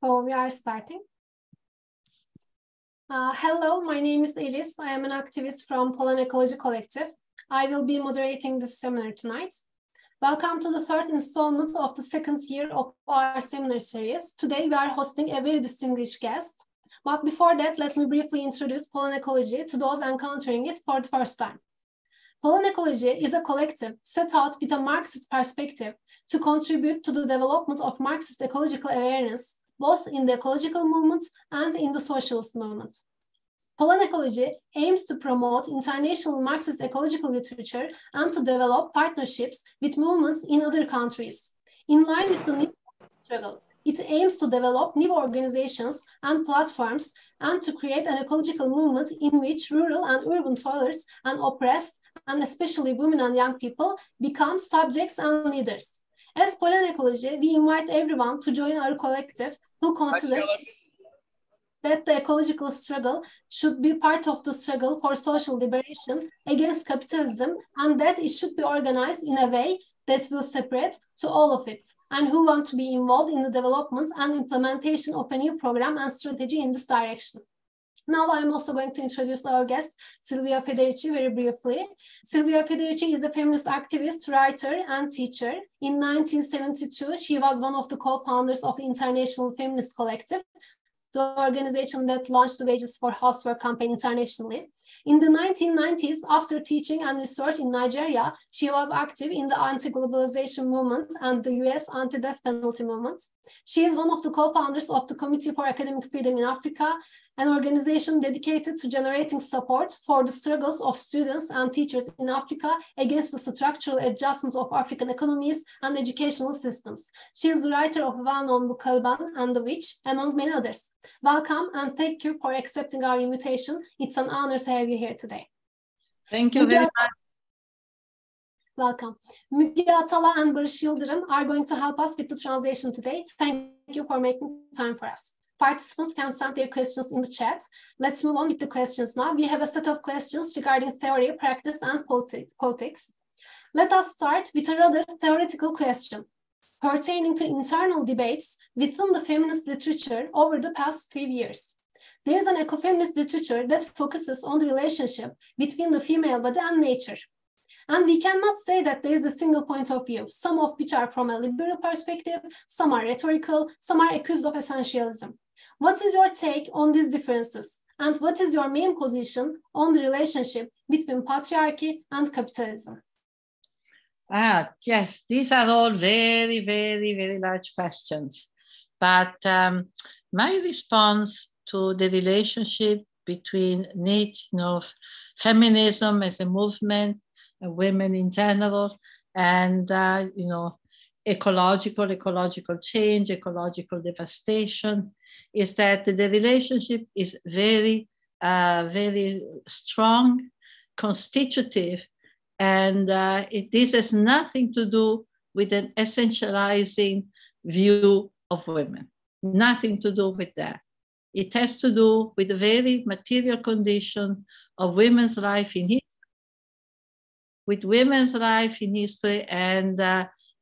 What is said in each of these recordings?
So we are starting. Hello, my name is Elis. I am an activist from Polen Ecology Collective. I will be moderating this seminar tonight. Welcome to the third installment of the second year of our seminar series. Today we are hosting a very distinguished guest. But before that, let me briefly introduce Polen Ecology to those encountering it for the first time. Polen Ecology is a collective set out with a Marxist perspective to contribute to the development of Marxist ecological awareness, both in the ecological movement and in the socialist movement. Polen Ecology aims to promote international Marxist ecological literature and to develop partnerships with movements in other countries. In line with the needs of the struggle, it aims to develop new organizations and platforms and to create an ecological movement in which rural and urban toilers and oppressed, and especially women and young people, become subjects and leaders. As Polen Ecology, we invite everyone to join our collective who considers that the ecological struggle should be part of the struggle for social liberation against capitalism, and that it should be organized in a way that will separate to all of it, and who want to be involved in the development and implementation of a new program and strategy in this direction. Now I'm also going to introduce our guest, Silvia Federici, very briefly. Silvia Federici is a feminist activist, writer, and teacher. In 1972, she was one of the co-founders of the International Feminist Collective, the organization that launched the Wages for Housework campaign internationally. In the 1990s, after teaching and research in Nigeria, she was active in the anti-globalization movement and the US anti-death penalty movement. She is one of the co-founders of the Committee for Academic Freedom in Africa, an organization dedicated to generating support for the struggles of students and teachers in Africa against the structural adjustment of African economies and educational systems. She is the writer of a well-known book, Caliban and the Witch, among many others. Welcome and thank you for accepting our invitation. It's an honor to have you here today. Thank you very much. Welcome. Müge Atala and Barış Yıldırım are going to help us with the translation today. Thank you for making time for us. Participants can send their questions in the chat. Let's move on with the questions now. We have a set of questions regarding theory, practice, and politics. Let us start with a rather theoretical question pertaining to internal debates within the feminist literature over the past few years. There is an ecofeminist literature that focuses on the relationship between the female body and nature. And we cannot say that there is a single point of view, some of which are from a liberal perspective, some are rhetorical, some are accused of essentialism. What is your take on these differences? And what is your main position on the relationship between patriarchy and capitalism? Yes, these are all very, very, very large questions. But my response to the relationship between feminism as a movement, women in general, and ecological change, ecological devastation, is that the relationship is very, very strong, constitutive, and this has nothing to do with an essentializing view of women. Nothing to do with that. It has to do with the very material condition of women's life in history, with women's life in history and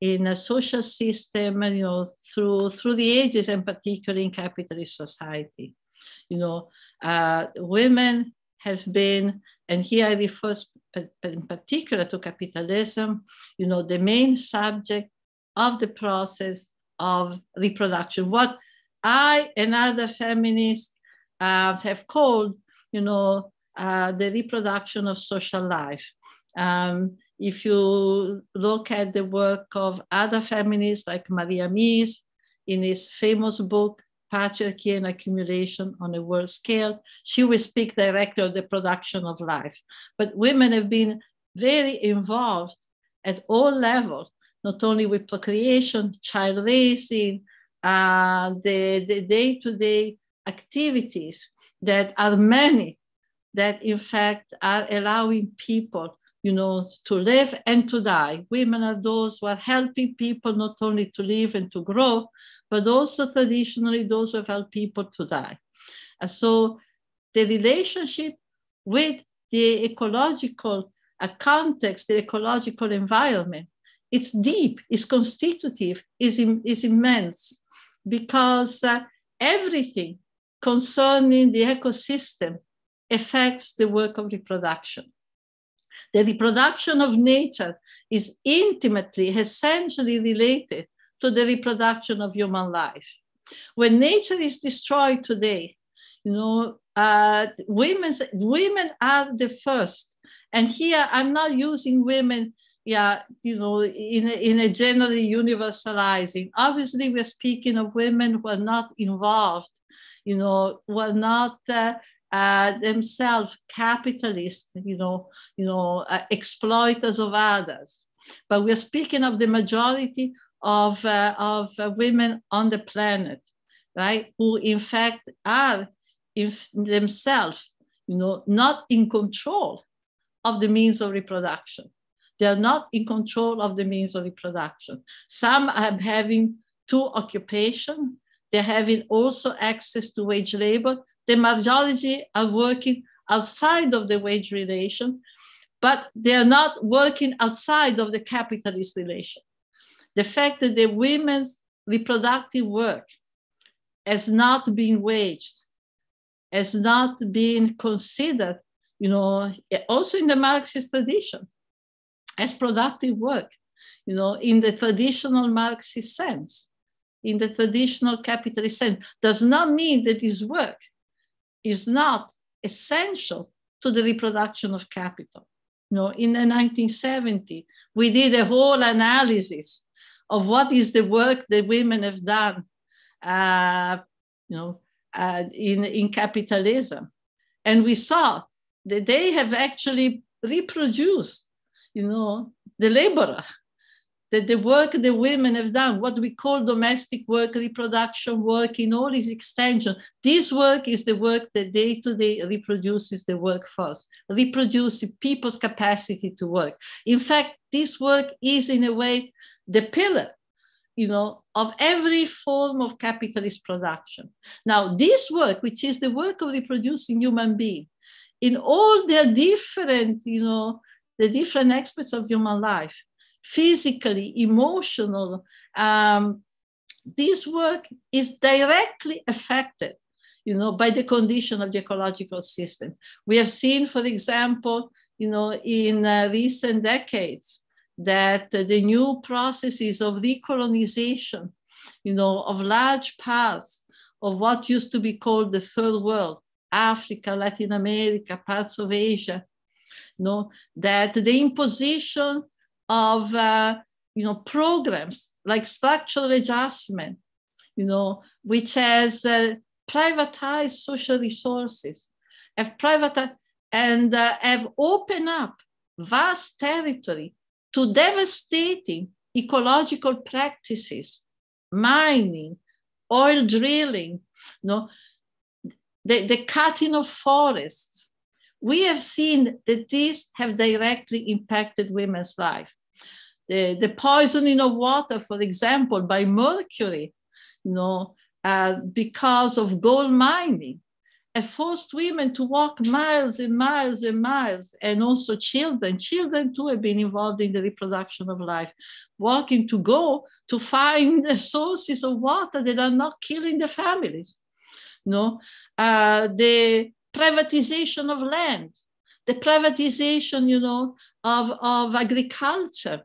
in a social system, through the ages, and particularly in capitalist society. Women have been, and here I refer in particular to capitalism, the main subject of the process of reproduction. What I and other feminists have called, the reproduction of social life. If you look at the work of other feminists like Maria Mies in his famous book, Patriarchy and Accumulation on a World Scale, she will speak directly of the production of life. But women have been very involved at all levels, not only with procreation, child raising, the day-to-day activities that are many, that in fact are allowing people to live and to die. Women are those who are helping people not only to live and to grow, but also traditionally those who have helped people to die. And so the relationship with the ecological context, the ecological environment, it's deep, it's constitutive, is immense, because everything concerning the ecosystem affects the work of reproduction. The reproduction of nature is intimately, essentially related to the reproduction of human life. When nature is destroyed today, women are the first. And here I'm not using women, in a generally universalizing. Obviously, we're speaking of women who are not involved, who are not themselves capitalists, exploiters of others. But we're speaking of the majority of women on the planet, right? Who in fact are themselves, not in control of the means of reproduction. They are not in control of the means of reproduction. Some are having two occupations. They're having also access to wage labor. The majority are working outside of the wage relation, but they are not working outside of the capitalist relation. The fact that the women's reproductive work has not been waged, has not been considered, also in the Marxist tradition, as productive work, in the traditional Marxist sense, in the traditional capitalist sense, does not mean that this work is not essential to the reproduction of capital. In the 1970s, we did a whole analysis of what is the work that women have done, in capitalism. And we saw that they have actually reproduced, the laborer, that the work the women have done, what we call domestic work, reproduction work in all its extension. This work is the work that day to day reproduces the workforce, reproduces people's capacity to work. In fact, this work is in a way the pillar, of every form of capitalist production. Now, this work, which is the work of reproducing human beings, in all their different, the different aspects of human life, physically, emotional, this work is directly affected, by the condition of the ecological system. We have seen, for example, in recent decades, that the new processes of recolonization, of large parts of what used to be called the third world, Africa, Latin America, parts of Asia, that the imposition of, programs like structural adjustment, which has privatized social resources, have privatized and have opened up vast territory to devastating ecological practices, mining, oil drilling, the cutting of forests. We have seen that these have directly impacted women's life. The poisoning of water, for example, by mercury, because of gold mining, have forced women to walk miles and miles and miles, and also children. Children too have been involved in the reproduction of life, walking to go to find the sources of water that are not killing the families. The privatization of land, the privatization, of agriculture,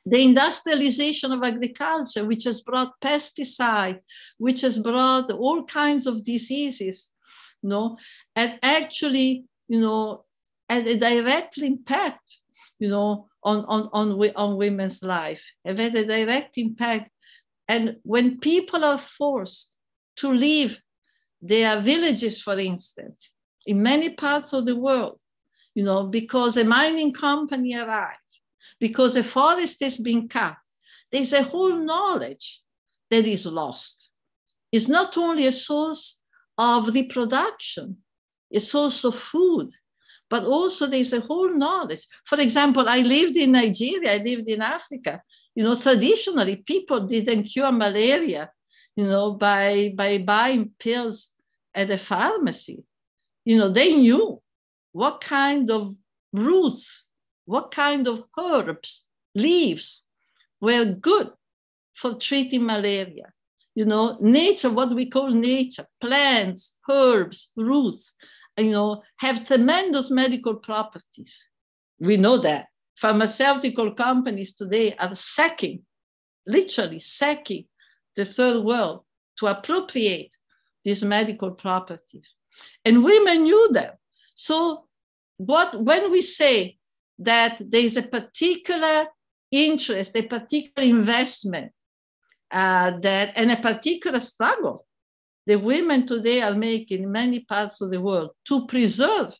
the industrialization of agriculture, which has brought pesticides, which has brought all kinds of diseases, and actually, had a direct impact, on women's life, have had a direct impact. And when people are forced to leave their villages, for instance, in many parts of the world, because a mining company arrived, because a forest has been cut, there's a whole knowledge that is lost. It's not only a source of reproduction, a source of food, but also there's a whole knowledge. For example, I lived in Nigeria, I lived in Africa. Traditionally, people didn't cure malaria, by buying pills at a pharmacy. They knew what kind of roots, what kind of herbs, leaves were good for treating malaria. you know, nature, what we call nature, plants, herbs, roots, you know, have tremendous medical properties. We know that. Pharmaceutical companies today are sacking, literally sacking the third world to appropriate these medical properties. And women knew them. So when we say that there is a particular interest, a particular investment, and a particular struggle the women today are making in many parts of the world to preserve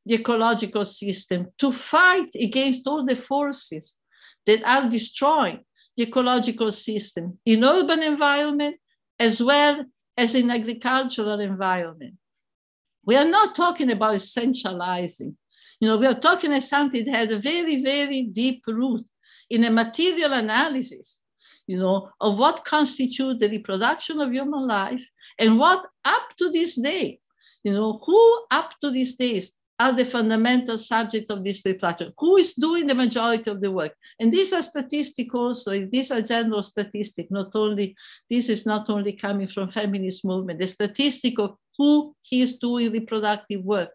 the ecological system, to fight against all the forces that are destroying the ecological system in urban environment as well as in agricultural environment. We are not talking about essentializing. You know, we are talking about something that has a very, very deep root in a material analysis, you know, of what constitutes the reproduction of human life and what up to this day, you know, who up to these days are the fundamental subject of this reproduction, who is doing the majority of the work. And these are statistics also, these are general statistics, this is not only coming from feminist movement, the statistic of who is doing reproductive work,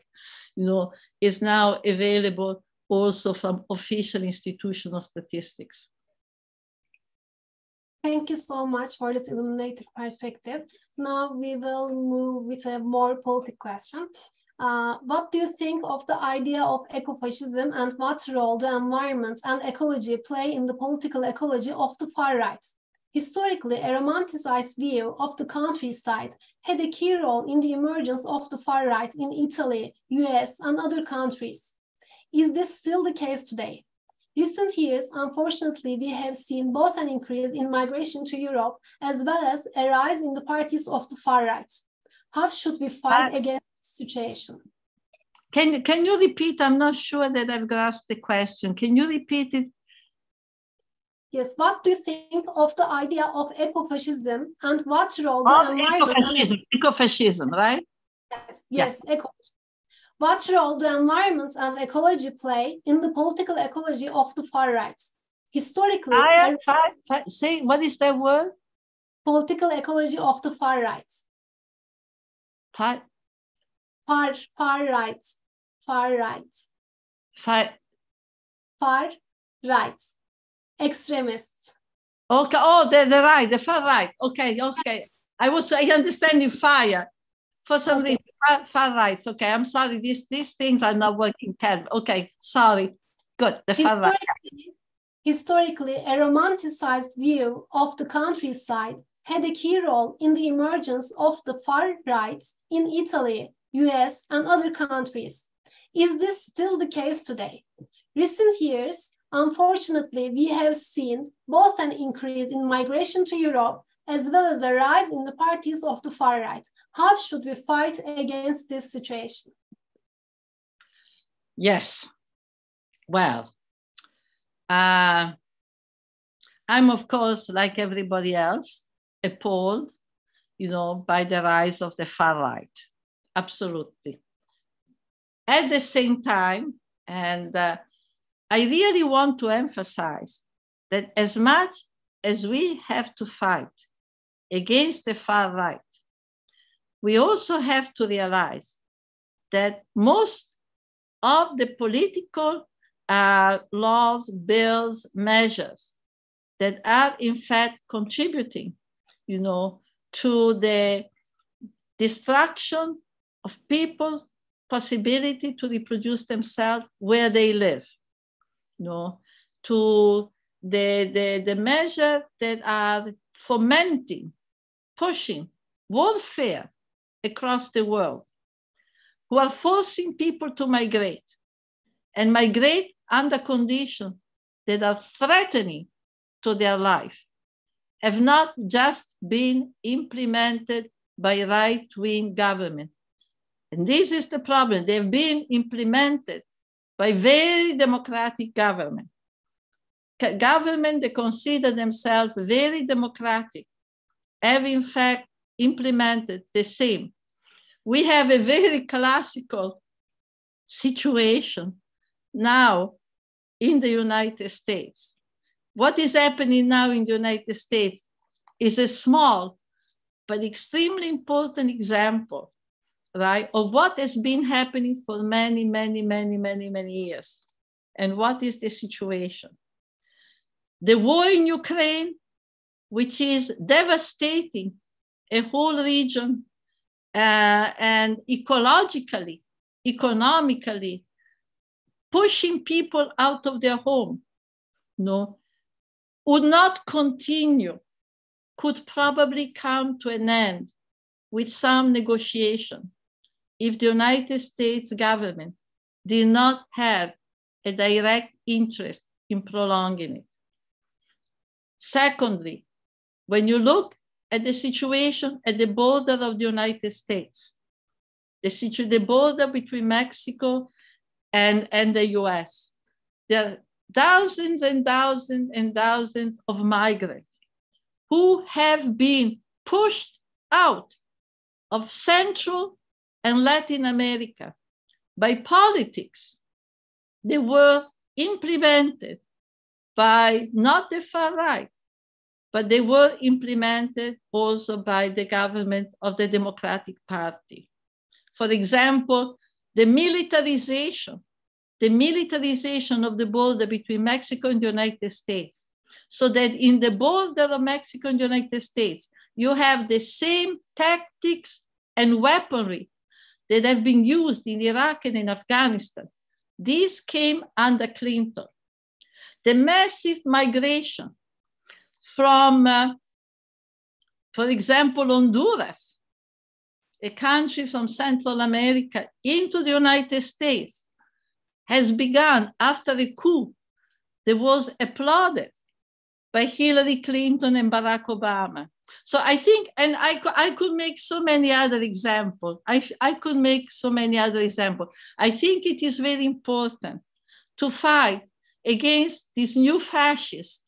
you know, is now available also from official institutional statistics. Thank you so much for this illuminated perspective. Now we will move with a more political question. What do you think of the idea of ecofascism and what role the environment and ecology play in the political ecology of the far right? Historically, a romanticized view of the countryside had a key role in the emergence of the far right in Italy, US, and other countries. Is this still the case today? Recent years, unfortunately, we have seen both an increase in migration to Europe as well as a rise in the parties of the far right. How should we fight against this situation? Can you repeat? I'm not sure that I've grasped the question. Can you repeat it? Yes, what do you think of the idea of ecofascism and what role the environment... Ecofascism, right? Yes, yeah. Ecofascism. What role do environment and ecology play in the political ecology of the far right? Historically, say, what is that word? Political ecology of the far right. Far right. Extremists. Okay, oh, the right, the far right. Okay. I understand in fire. For some reason, far rights. Okay, I'm sorry. These things are not working. Okay, sorry. Good. The far right. Historically, a romanticized view of the countryside had a key role in the emergence of the far right in Italy, US, and other countries. Is this still the case today? Recent years, unfortunately, we have seen both an increase in migration to Europe as well as a rise in the parties of the far right. How should we fight against this situation? Yes. Well, I'm, of course, like everybody else, appalled, you know, by the rise of the far right. Absolutely. At the same time, and I really want to emphasize that as much as we have to fight against the far right, we also have to realize that most of the political laws, bills, measures that are in fact contributing, you know, to the destruction of people's possibility to reproduce themselves where they live, you know, to the measures that are fomenting, pushing warfare across the world, who are forcing people to migrate and migrate under conditions that are threatening to their life, have not just been implemented by right-wing government. And this is the problem. They've been implemented by very democratic government. Government that consider themselves very democratic have in fact implemented the same. We have a very classical situation now in the United States. What is happening now in the United States is a small but extremely important example, right, of what has been happening for many, many, many, many, many years. And what is the situation? The war in Ukraine, which is devastating a whole region and ecologically, economically, pushing people out of their home, would not continue, could probably come to an end with some negotiation if the United States government did not have a direct interest in prolonging it. Secondly, when you look at the situation at the border of the United States, the border between Mexico and the US, there are thousands and thousands and thousands of migrants who have been pushed out of Central and Latin America by politics. They were implemented by not the far right, but they were implemented also by the government of the Democratic Party. For example, the militarization of the border between Mexico and the United States, so that in the border of Mexico and the United States, you have the same tactics and weaponry that have been used in Iraq and in Afghanistan. This came under Clinton. The massive migration from, for example, Honduras, a country from Central America, into the United States, has begun after a coup that was applauded by Hillary Clinton and Barack Obama. So I think, and I could make so many other examples. I could make so many other examples. I think it is very important to fight against these new fascists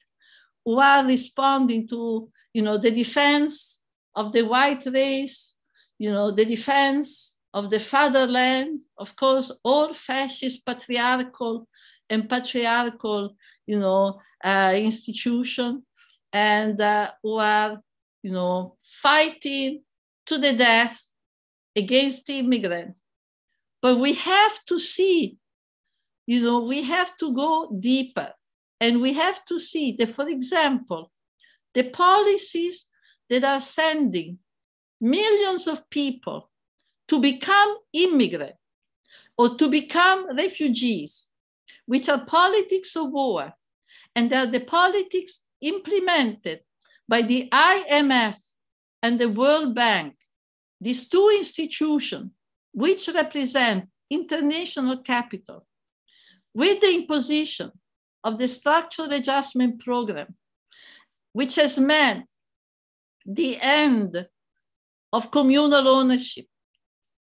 who are responding to, the defense of the white race, the defense of the fatherland, of course, all fascist patriarchal institution, and who are, fighting to the death against immigrants. But we have to see, we have to go deeper, and we have to see that, for example, the policies that are sending millions of people to become immigrants or to become refugees, which are politics of war, and are the politics implemented by the IMF and the World Bank, these two institutions, which represent international capital, with the imposition of the structural adjustment program, which has meant the end of communal ownership.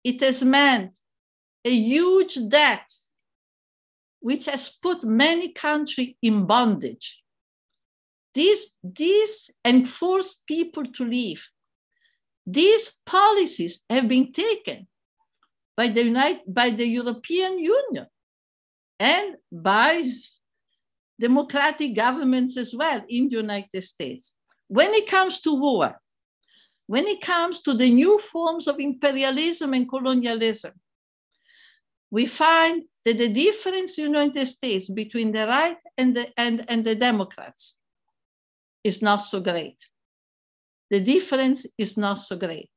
It has meant a huge debt, which has put many countries in bondage. These enforced people to leave. These policies have been taken by the European Union and by democratic governments as well in the United States. When it comes to war, when it comes to the new forms of imperialism and colonialism, we find that the difference in the United States between the right and the Democrats is not so great. The difference is not so great.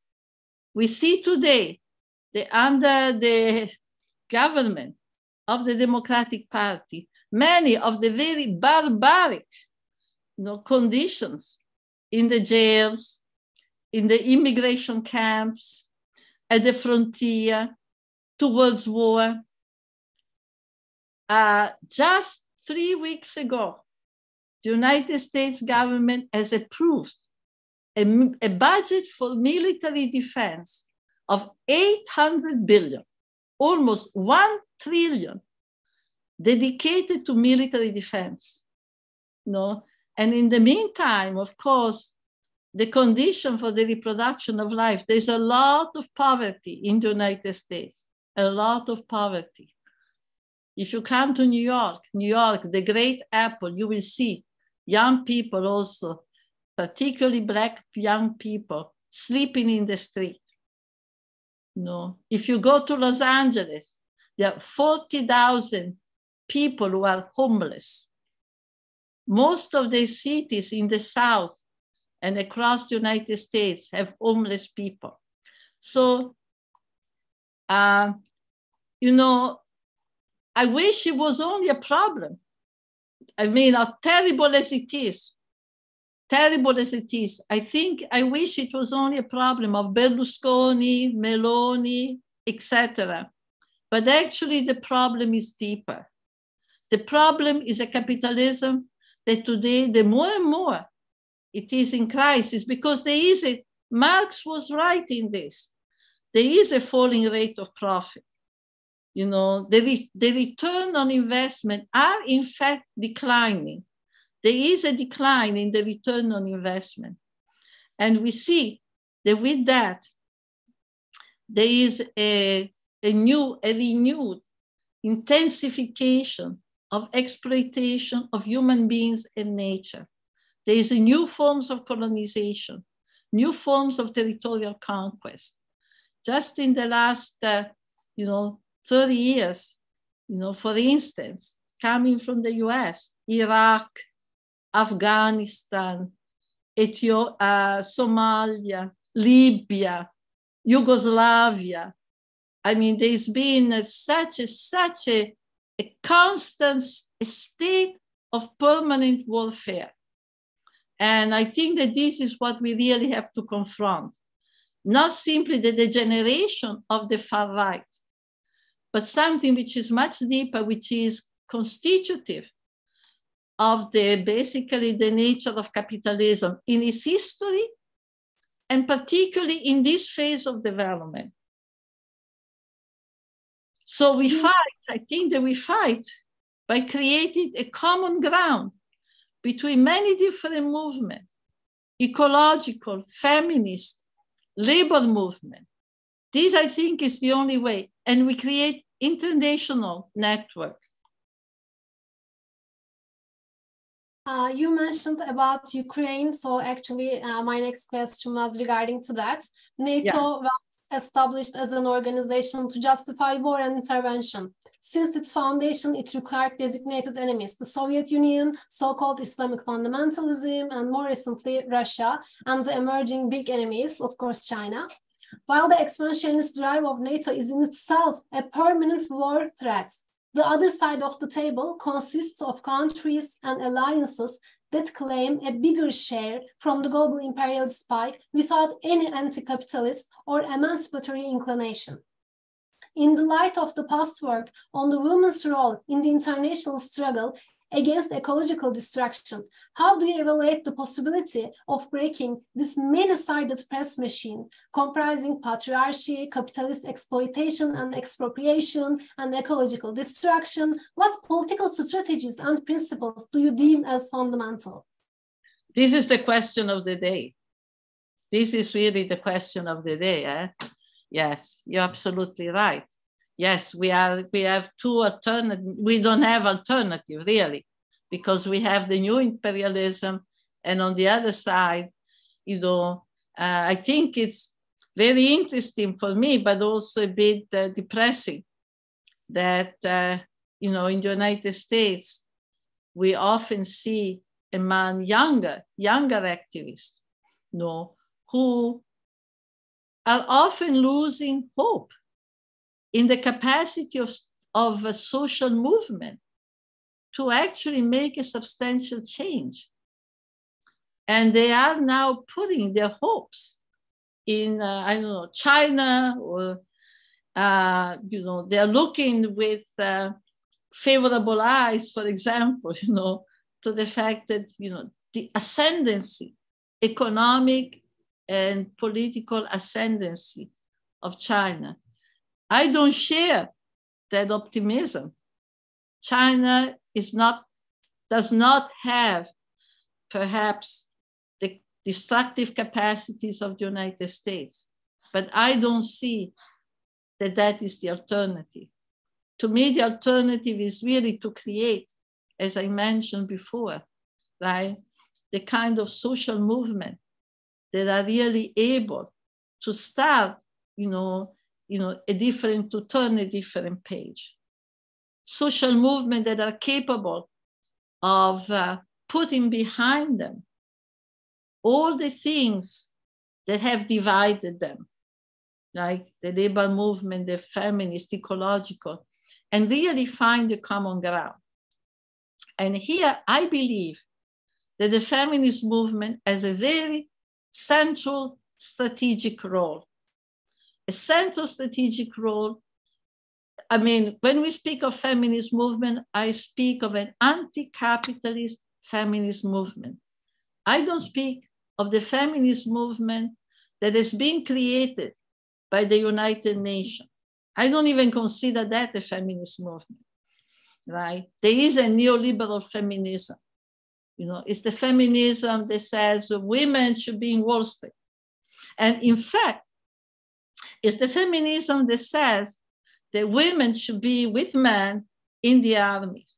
We see today that under the government of the Democratic Party, many of the very barbaric conditions in the jails, in the immigration camps, at the frontier, towards war. Just 3 weeks ago, the United States government has approved a budget for military defense of $800 billion, almost 1 trillion dedicated to military defense. And in the meantime, of course, the condition for the reproduction of life, there's a lot of poverty in the United States, a lot of poverty. If you come to New York, the great apple, you will see young people also, particularly Black young people, sleeping in the street. No, if you go to Los Angeles, there are 40,000 people who are homeless. Most of the cities in the South and across the United States have homeless people. So, you know, I wish it was only a problem. I mean, as terrible as it is, I wish it was only a problem of Berlusconi, Meloni, etc. But actually the problem is deeper. The problem is a capitalism that today, the more and more it is in crisis, because there is a, Marx was right in this. There is a falling rate of profit. You know, the return on investment are in fact declining. There is a decline in the return on investment. And we see that with that, there is a renewed intensification of exploitation of human beings and nature. There is a new forms of colonization, new forms of territorial conquest. Just in the last, 30 years, for instance, coming from the US, Iraq, Afghanistan, Somalia, Libya, Yugoslavia. I mean, there's been such a constant state of permanent warfare. And I think that this is what we really have to confront. Not simply the degeneration of the far right, but something which is much deeper, which is constitutive of basically the nature of capitalism in its history, and particularly in this phase of development. So we fight, I think that we fight by creating a common ground between many different movements, ecological, feminist, labor movement. This, I think, is the only way. And we create international network. You mentioned about Ukraine. So actually, my next question was regarding to that. NATO was established as an organization to justify war and intervention. Since its foundation, it required designated enemies, the Soviet Union, so-called Islamic fundamentalism, and more recently, Russia, and the emerging big enemies, of course, China. While the expansionist drive of NATO is in itself a permanent war threat, the other side of the table consists of countries and alliances that claim a bigger share from the global imperialist pie without any anti-capitalist or emancipatory inclination. In the light of the past work on the women's role in the international struggle against ecological destruction, how do you evaluate the possibility of breaking this many-sided press machine comprising patriarchy, capitalist exploitation and expropriation, and ecological destruction? What political strategies and principles do you deem as fundamental? This is the question of the day. This is really the question of the day. Yes, you're absolutely right. Yes, we have two alternatives. We don't have alternative, really, because we have the new imperialism. And on the other side, I think it's very interesting for me, but also a bit depressing that, in the United States, we often see among younger activists, who are often losing hope in the capacity of a social movement to actually make a substantial change. And they are now putting their hopes in, China, or, they're looking with favorable eyes, for example, to the fact that, the ascendancy, economic and political ascendancy of China. I don't share that optimism. China does not have perhaps the destructive capacities of the United States, but I don't see that is the alternative. To me, the alternative is really to create, as I mentioned before, right, the kind of social movement that are really able to start, to turn a different page. Social movements that are capable of putting behind them all the things that have divided them, like the labor movement, the feminist, ecological, and really find a common ground. And here I believe that the feminist movement has a very central strategic role. A central strategic role. I mean, when we speak of feminist movement, I speak of an anti-capitalist feminist movement. I don't speak of the feminist movement that is being created by the United Nations. I don't even consider that a feminist movement, right? There is a neoliberal feminism. It's the feminism that says women should be in Wall Street. And in fact, it's the feminism that says that women should be with men in the armies.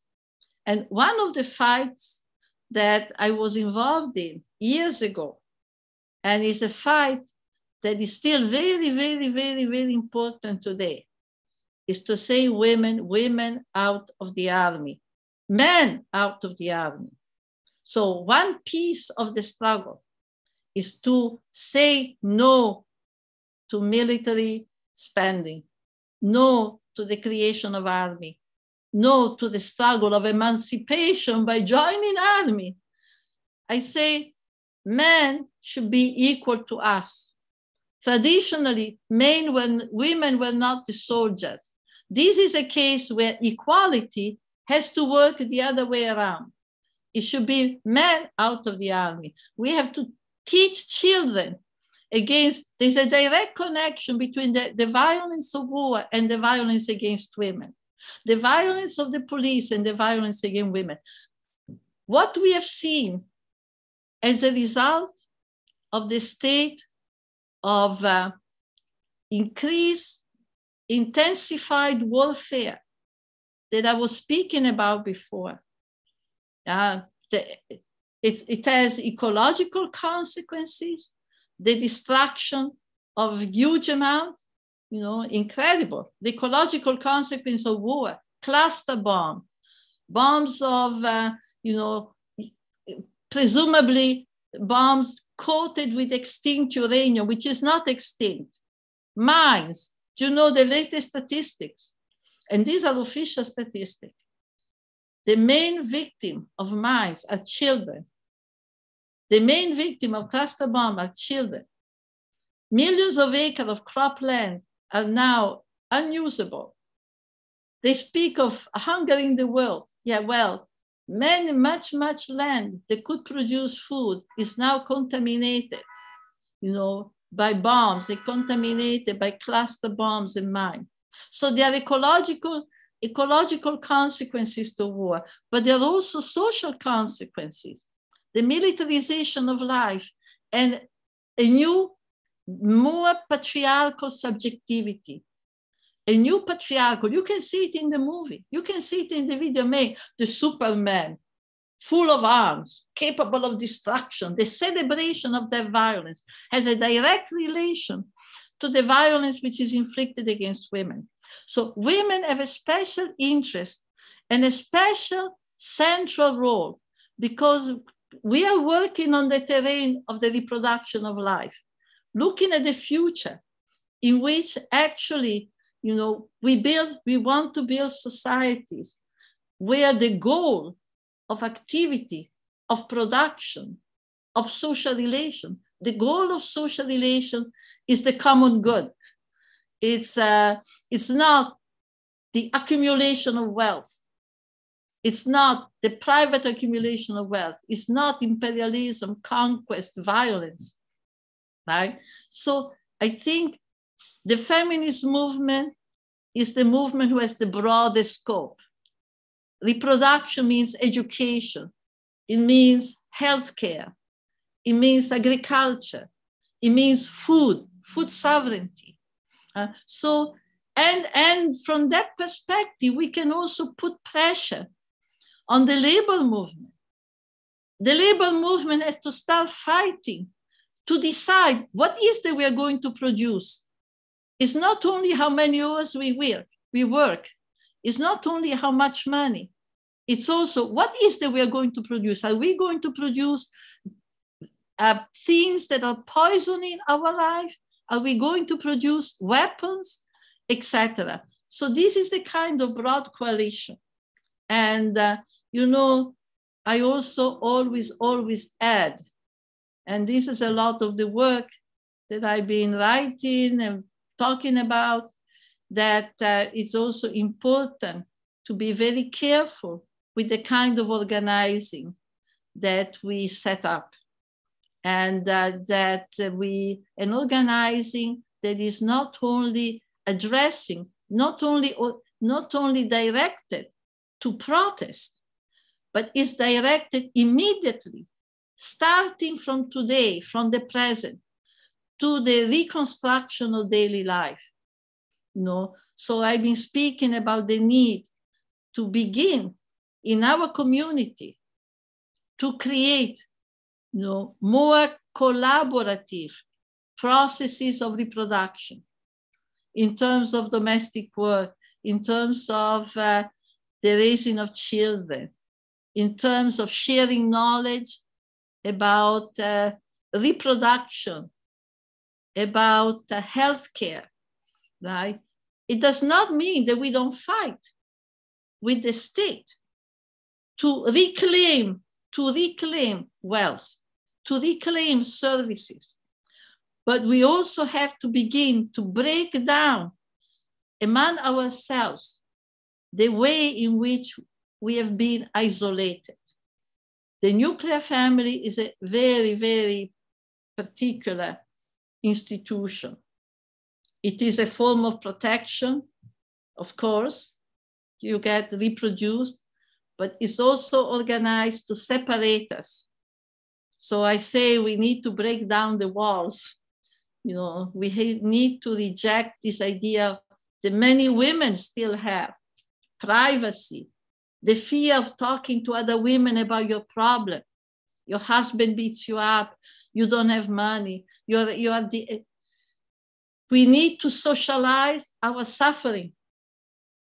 And one of the fights that I was involved in years ago, and it's a fight that is still very, very, very, very important today, is to say women out of the army, men out of the army. So one piece of the struggle is to say no to military spending, no to the creation of army, no to the struggle of emancipation by joining army. I say men should be equal to us. Traditionally, women were not the soldiers. This is a case where equality has to work the other way around. It should be men out of the army. We have to teach children there's a direct connection between the violence of war and the violence against women, the violence of the police and the violence against women. What we have seen as a result of the state of increased, intensified warfare that I was speaking about before, it has ecological consequences, the destruction of huge amount, incredible. The ecological consequence of war, cluster bombs of, presumably bombs coated with extinct uranium, which is not extinct. Mines, do you know the latest statistics? And these are official statistics. The main victim of mines are children. The main victim of cluster bomb are children. Millions of acres of cropland are now unusable. They speak of hunger in the world. Yeah, well, much land that could produce food is now contaminated, by bombs. They're contaminated by cluster bombs and mines. So there are ecological consequences to war, but there are also social consequences. The militarization of life and a new, more patriarchal subjectivity. A new patriarchal, you can see it in the movie, you can see it in the video made, the Superman, full of arms, capable of destruction. The celebration of that violence has a direct relation to the violence which is inflicted against women. So women have a special interest and a special central role because we are working on the terrain of the reproduction of life, looking at the future in which actually, we want to build societies where the goal of activity, of production, of social relation, the goal of social relation is the common good. It's not the accumulation of wealth. It's not the private accumulation of wealth. It's not imperialism, conquest, violence, right? So I think the feminist movement is the movement who has the broadest scope. Reproduction means education. It means healthcare. It means agriculture. It means food sovereignty. And from that perspective, we can also put pressure on the labor movement. The labor movement has to start fighting to decide what is that we are going to produce. It's not only how many hours we work. It's not only how much money. It's also what is that we are going to produce. Are we going to produce things that are poisoning our life? Are we going to produce weapons, etc.? So this is the kind of broad coalition. And, you know, I also always add, and this is a lot of the work that I've been writing and talking about, that it's also important to be very careful with the kind of organizing that we set up. And an organizing that is not only addressing, not only directed to protest, but is directed immediately, starting from today, from the present, to the reconstruction of daily life. You know? So I've been speaking about the need to begin in our community to create, you know, more collaborative processes of reproduction in terms of domestic work, in terms of the raising of children, in terms of sharing knowledge about reproduction, about healthcare, right? It does not mean that we don't fight with the state to reclaim wealth, to reclaim services. But we also have to begin to break down among ourselves the way in which we have been isolated. The nuclear family is a very, very particular institution. It is a form of protection, of course. You get reproduced, but it's also organized to separate us. So I say we need to break down the walls. You know, we need to reject this idea that many women still have, privacy, the fear of talking to other women about your problem. Your husband beats you up, you don't have money, we need to socialize our suffering.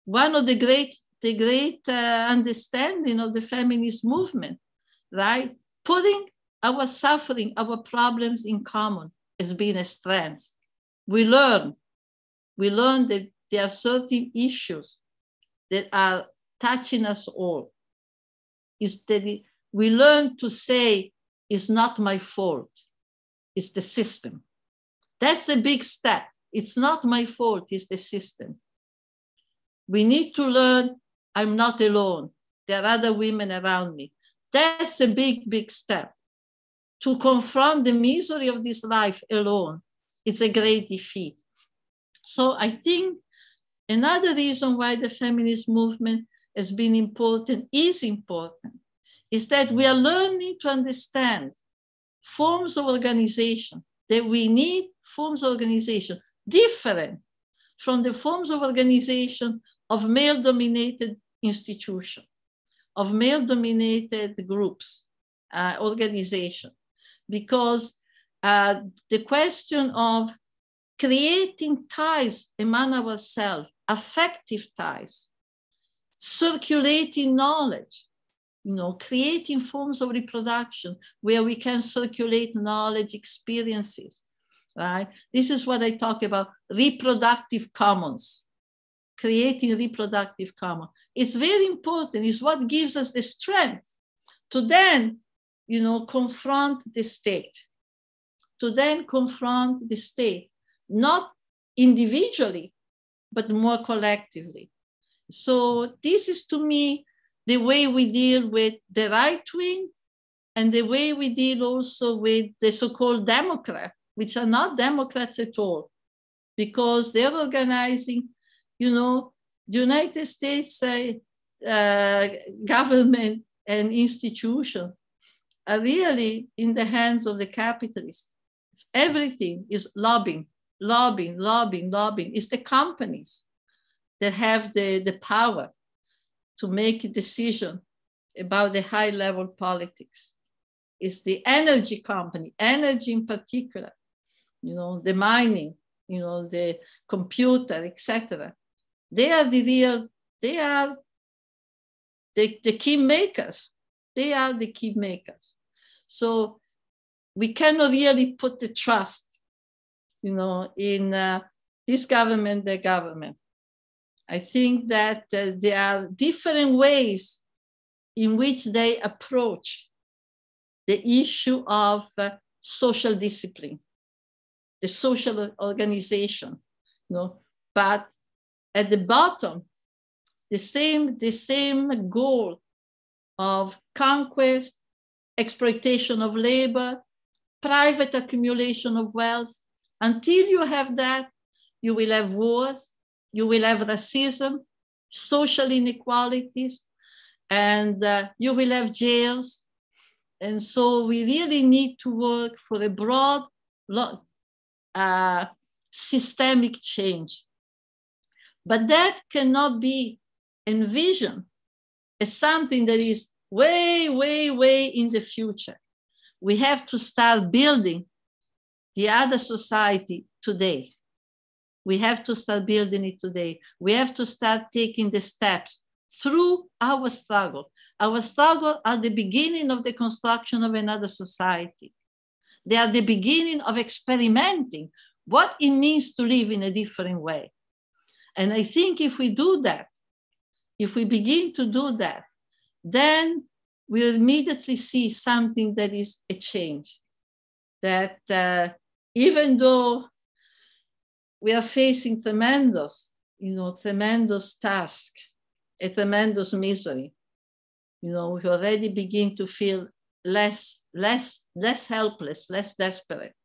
One of the great understanding of the feminist movement, right? Putting our suffering, our problems in common has been a strength. We learn that there are certain issues that are touching us all. We learn to say, it's not my fault, it's the system. That's a big step. It's not my fault, it's the system. We need to learn, I'm not alone. There are other women around me. That's a big, big step. To confront the misery of this life alone, it's a great defeat. So I think another reason why the feminist movement has been important, is that we are learning to understand forms of organization, that we need forms of organization different from the forms of organization of male-dominated institutions, of male-dominated groups, organization. Because the question of creating ties among ourselves, affective ties, circulating knowledge, you know, creating forms of reproduction where we can circulate knowledge, experiences, right? This is what I talk about, reproductive commons, creating reproductive commons. It's very important. It's what gives us the strength to then, you know, confront the state, not individually, but more collectively. So this is, to me, the way we deal with the right wing and the way we deal also with the so-called Democrats, which are not Democrats at all, because they're organizing, you know, the United States government and institution are really in the hands of the capitalists. Everything is lobbying. It's the companies that have the power to make a decision about the high-level politics. is the energy company, energy in particular, you know, the mining, you know, the computer, etc. They are the key makers. They are the key makers. So we cannot really put the trust, you know, in this government, the government. I think that there are different ways in which they approach the issue of social discipline, the social organization, you know, but at the bottom, the same goal of conquest, exploitation of labor, private accumulation of wealth. Until you have that, you will have wars, you will have racism, social inequalities, and you will have jails. And so we really need to work for a broad systemic change. But that cannot be envisioned as something that is way, way, way in the future. We have to start building the other society today. We have to start building it today. We have to start taking the steps through our struggle. Our struggle are the beginning of the construction of another society. They are the beginning of experimenting what it means to live in a different way. And I think if we do that, if we begin to do that, then we'll immediately see something that is a change. That even though we are facing tremendous task, a tremendous misery, you know, we already begin to feel less helpless, less desperate,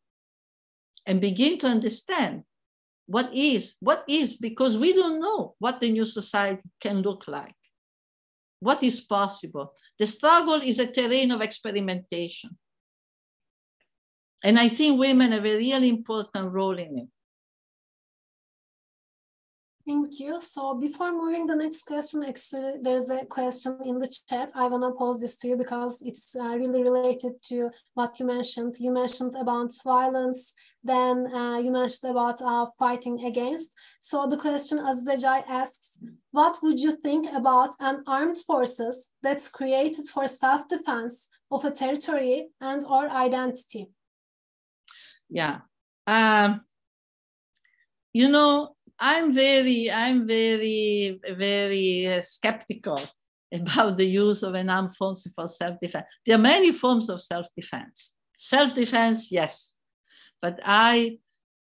and begin to understand what is, because we don't know what the new society can look like, what is possible. The struggle is a terrain of experimentation. And I think women have a really important role in it. Thank you. So before moving the next question, actually, there's a question in the chat. I want to pose this to you because it's really related to what you mentioned. You mentioned about violence, then you mentioned about fighting against. So the question, Azizejai asks, what would you think about an armed forces that's created for self-defense of a territory and or identity? Yeah. You know, I'm very skeptical about the use of an armed force for self-defense. There are many forms of self-defense. Self-defense, yes, but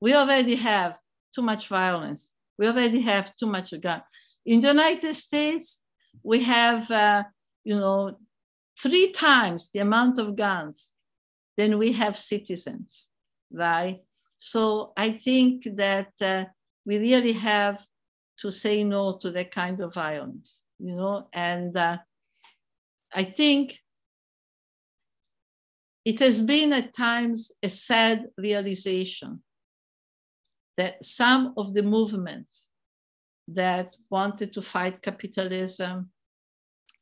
we already have too much violence. We already have too much gun. In the United States, we have, 3 times the amount of guns than we have citizens, right? So I think that we really have to say no to that kind of violence, you know, and I think it has been at times a sad realization that some of the movements that wanted to fight capitalism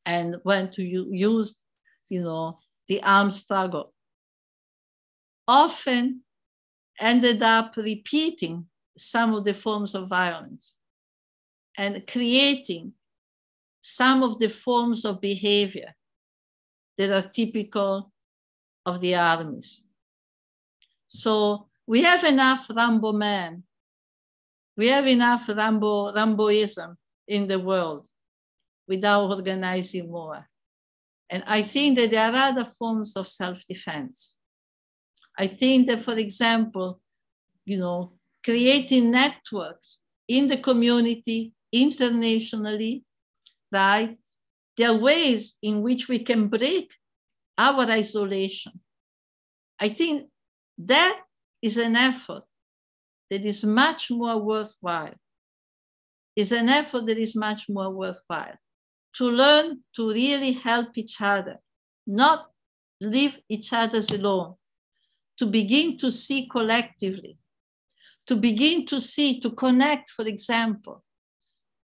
and went to use, you know, the armed struggle often ended up repeating some of the forms of violence and creating some of the forms of behavior that are typical of the armies. So we have enough Rambo men. We have enough Ramboism in the world without organizing more. And I think that there are other forms of self-defense. I think that, for example, you know, creating networks in the community, internationally, right? There are ways in which we can break our isolation. I think that is an effort that is much more worthwhile. It's an effort that is much more worthwhile. To learn to really help each other, not leave each other alone, to begin to see collectively, to begin to see, to connect, for example,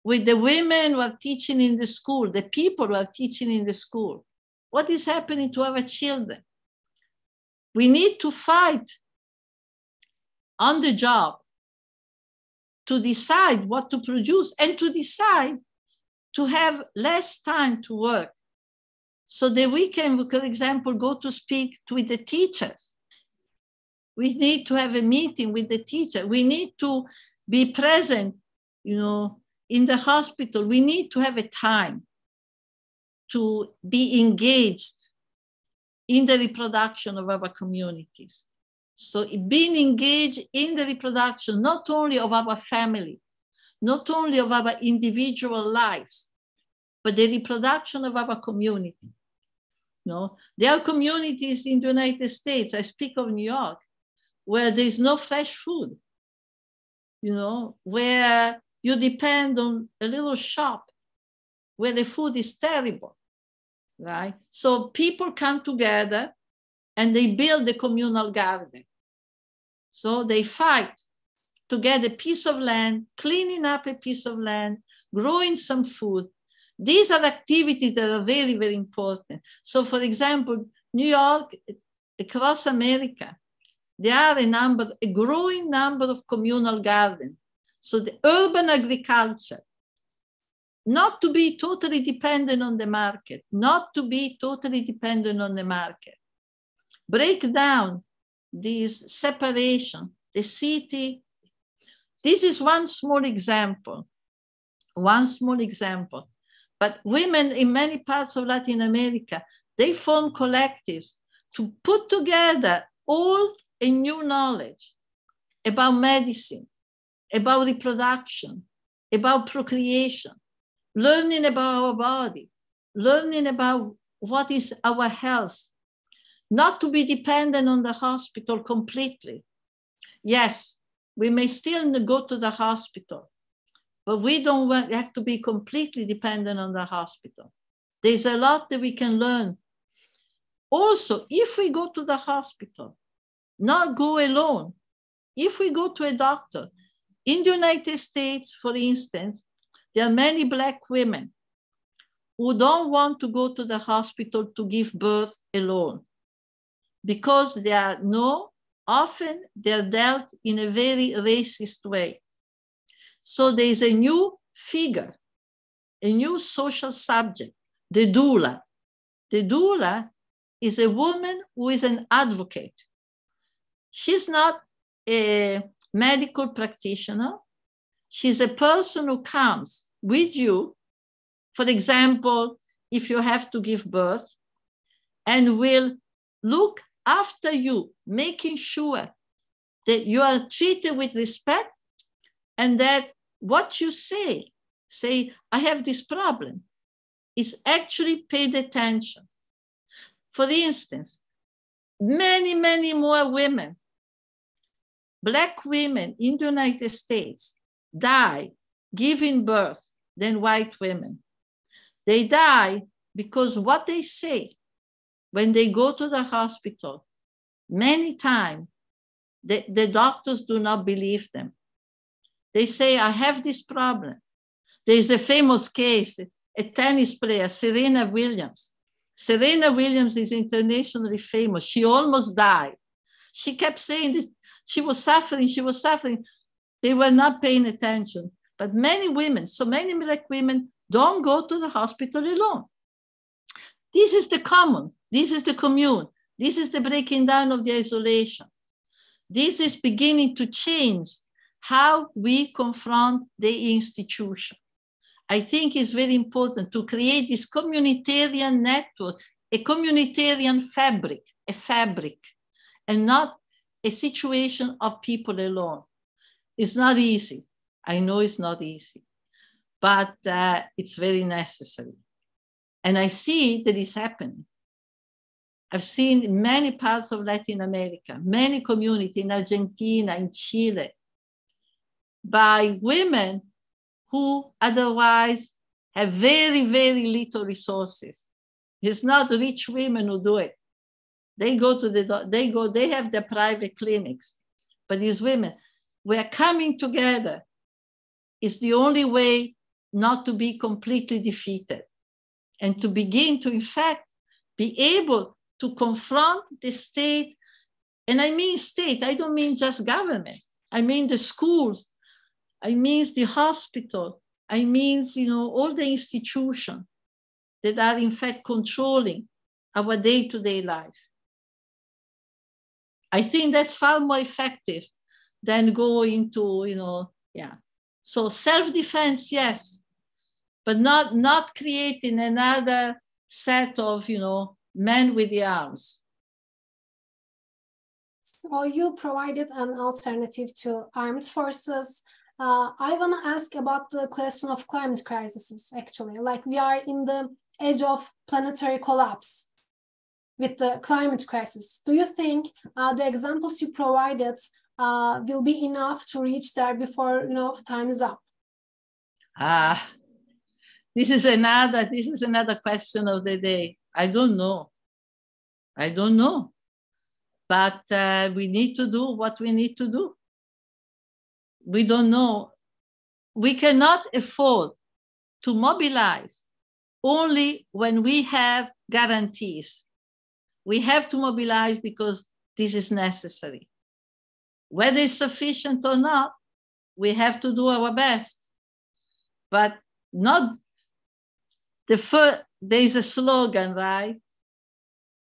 with the women who are teaching in the school, the people who are teaching in the school. What is happening to our children? We need to fight on the job to decide what to produce and to decide to have less time to work so that we can, for example, go to speak with the teachers. We need to have a meeting with the teacher. We need to be present, in the hospital. We need to have a time to be engaged in the reproduction of our communities. So being engaged in the reproduction, not only of our family, not only of our individual lives, but the reproduction of our community. There are communities in the United States, I speak of New York, where there's no fresh food, where you depend on a little shop where the food is terrible, right? So people come together and they build a communal garden. So they fight to get a piece of land, cleaning up a piece of land, growing some food. These are activities that are very, very important. So for example, New York, across America, there are a growing number of communal gardens. So the urban agriculture, not to be totally dependent on the market, break down this separation, the city. This is one small example. But women in many parts of Latin America, they form collectives to put together old and new knowledge about medicine, about reproduction, about procreation, learning about our body, learning about what is our health, not to be dependent on the hospital completely. Yes, we may still go to the hospital, but we don't have to be completely dependent on the hospital. There's a lot that we can learn. Also, if we go to the hospital, not go alone. If we go to a doctor, in the United States, for instance, there are many Black women who don't want to go to the hospital to give birth alone because often they're dealt in a very racist way. So there's a new figure, a new social subject, the doula. The doula is a woman who is an advocate. She's not a medical practitioner. She's a person who comes with you, for example, if you have to give birth, and will look after you, making sure that you are treated with respect and that what you say, I have this problem, is actually paid attention. For instance, many, many more women, Black women in the United States, die giving birth than white women. They die because what they say when they go to the hospital, many times the doctors do not believe them. They say, I have this problem. There's a famous case, a tennis player, Serena Williams. Serena Williams is internationally famous. She almost died. She kept saying that she was suffering. They were not paying attention. But many women, so many Black women, don't go to the hospital alone. This is the common. This is the commune. This is the breaking down of the isolation. This is beginning to change how we confront the institution. I think it's very important to create this communitarian network, a communitarian fabric, and not a situation of people alone. It's not easy. I know it's not easy, but it's very necessary. And I see that it's happening. I've seen in many parts of Latin America, many communities in Argentina, in Chile, by women who otherwise have very, very little resources. It's not rich women who do it. They have their private clinics. But these women, we're coming together. It's the only way not to be completely defeated and to begin to, in fact, be able to confront the state And I mean state, I don't mean just government. I mean the schools, I mean the hospital, I mean, all the institutions that are in fact controlling our day-to-day life. I think that's far more effective than go into, So self-defense, yes, but not creating another set of, men with the arms. So you provided an alternative to armed forces. I want to ask about the question of climate crises, actually. Like, we are in the edge of planetary collapse with the climate crisis. Do you think the examples you provided will be enough to reach there before time is up? This is another question of the day. I don't know. But we need to do what we need to do. We don't know. We cannot afford to mobilize only when we have guarantees. We have to mobilize because this is necessary. Whether it's sufficient or not, we have to do our best. But not there is a slogan, right?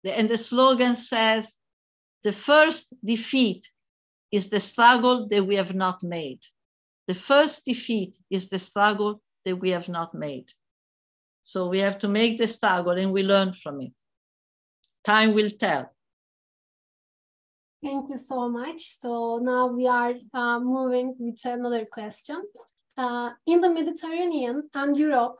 And the slogan says, the first defeat is the struggle that we have not made. The first defeat is the struggle that we have not made. So we have to make the struggle and we learn from it. Time will tell. Thank you so much. So now we are moving with another question. In the Mediterranean and Europe,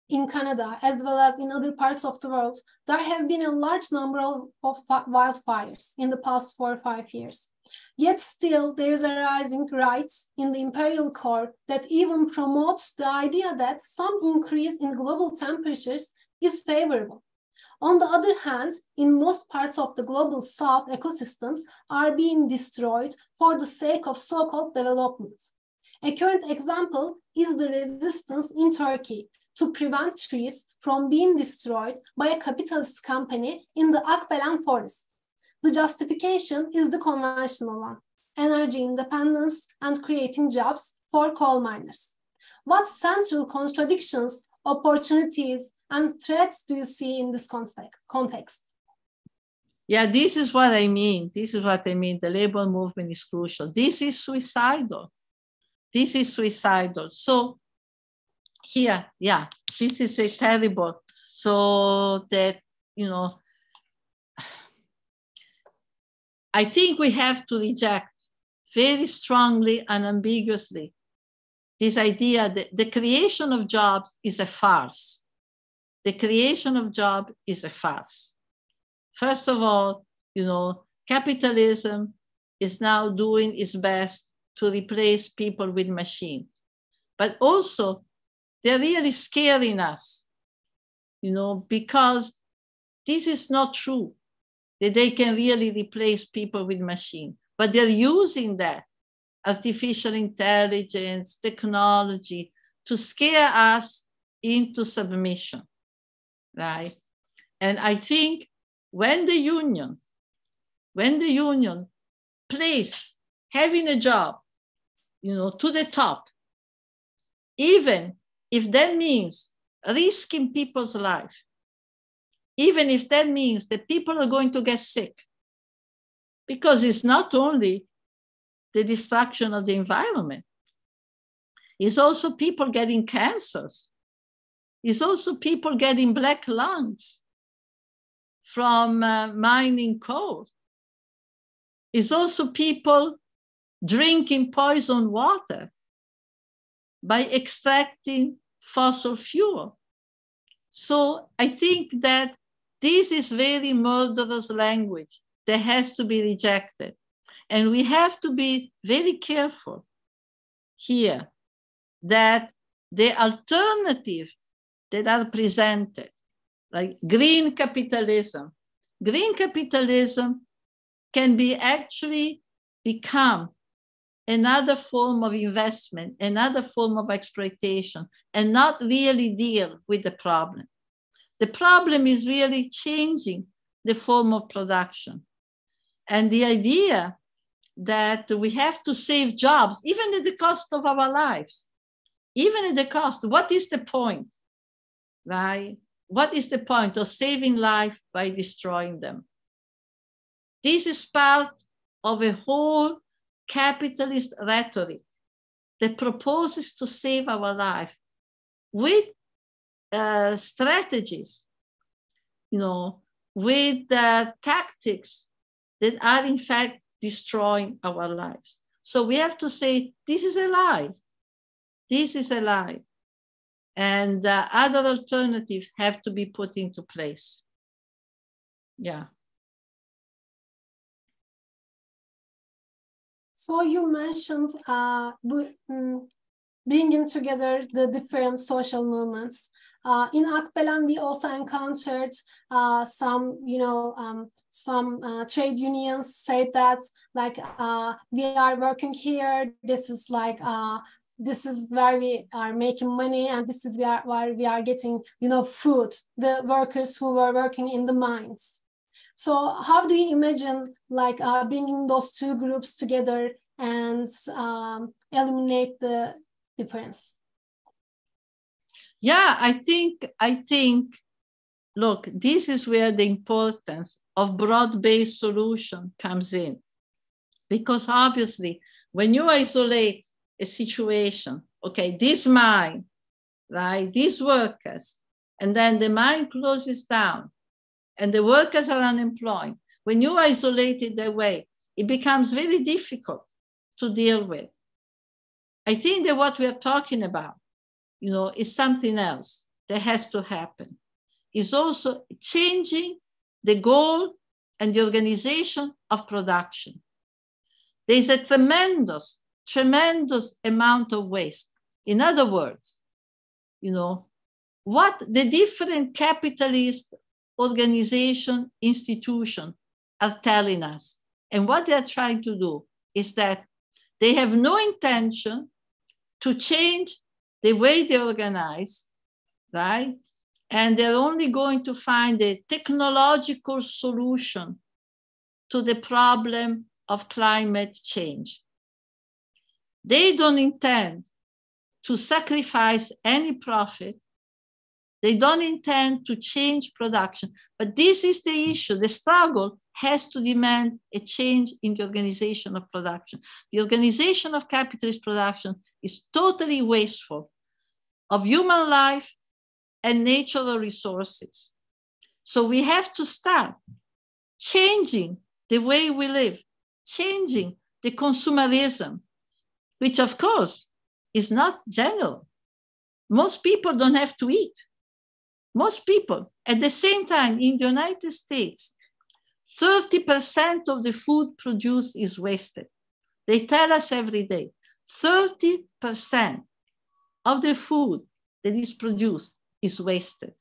in Canada, as well as in other parts of the world, there have been a large number of wildfires in the past 4 or 5 years. Yet still, there is a rising right in the imperial core that even promotes the idea that some increase in global temperatures is favorable. On the other hand, in most parts of the global south, ecosystems are being destroyed for the sake of so-called development. A current example is the resistance in Turkey to prevent trees from being destroyed by a capitalist company in the Akbelen forest. The justification is the conventional one: energy independence and creating jobs for coal miners. What central contradictions, opportunities, and threats do you see in this context? Yeah, this is what I mean. The labor movement is crucial. This is suicidal. So here, this is a terrible. So that, I think we have to reject very strongly and ambiguously this idea that the creation of jobs is a farce. The creation of jobs is a farce. First of all, capitalism is now doing its best to replace people with machines. But also, they're really scaring us, because this is not true, that they can really replace people with machines. But they're using that artificial intelligence, technology, to scare us into submission, right? And I think when the union place having a job, to the top, even if that means risking people's life, even if that means that people are going to get sick, because it's not only the destruction of the environment, it's also people getting cancers. It's also people getting black lungs from mining coal. It's also people drinking poisoned water by extracting fossil fuel. So I think that this is very murderous language that has to be rejected. And we have to be very careful here that the alternative that are presented, like green capitalism can be actually become another form of investment, another form of exploitation, and not really deal with the problem. The problem is really changing the form of production. And the idea that we have to save jobs, even at the cost of our lives, even at the cost, what is the point, right? What is the point of saving life by destroying them? This is part of a whole capitalist rhetoric that proposes to save our life with strategies, with tactics that are in fact destroying our lives. So we have to say, this is a lie. This is a lie. And other alternatives have to be put into place. Yeah. So you mentioned bringing together the different social movements. In Akbelen, we also encountered some trade unions say that, like, we are working here. This is like this is where we are making money, and this is where we are getting food. The workers who were working in the mines. So how do you imagine like bringing those two groups together and eliminate the difference? Yeah, I think, look, this is where the importance of broad-based solution comes in. Because obviously, when you isolate a situation, okay, this mine, right, these workers, and then the mine closes down, and the workers are unemployed. When you isolate it that way, it becomes really difficult to deal with. I think that what we are talking about, is something else that has to happen. It's also changing the goal and the organization of production. There's a tremendous amount of waste. In other words, what the different capitalist organization, institution are telling us, and what they're trying to do is that they have no intention to change the way they organize, right? And they're only going to find a technological solution to the problem of climate change. They don't intend to sacrifice any profit. They don't intend to change production, but this is the issue. The struggle has to demand a change in the organization of production. The organization of capitalist production is totally wasteful of human life and natural resources. So we have to start changing the way we live, changing the consumerism, which of course is not general. Most people don't have to eat. Most people, at the same time, in the United States, 30% of the food produced is wasted. They tell us every day, 30% of the food that is produced is wasted.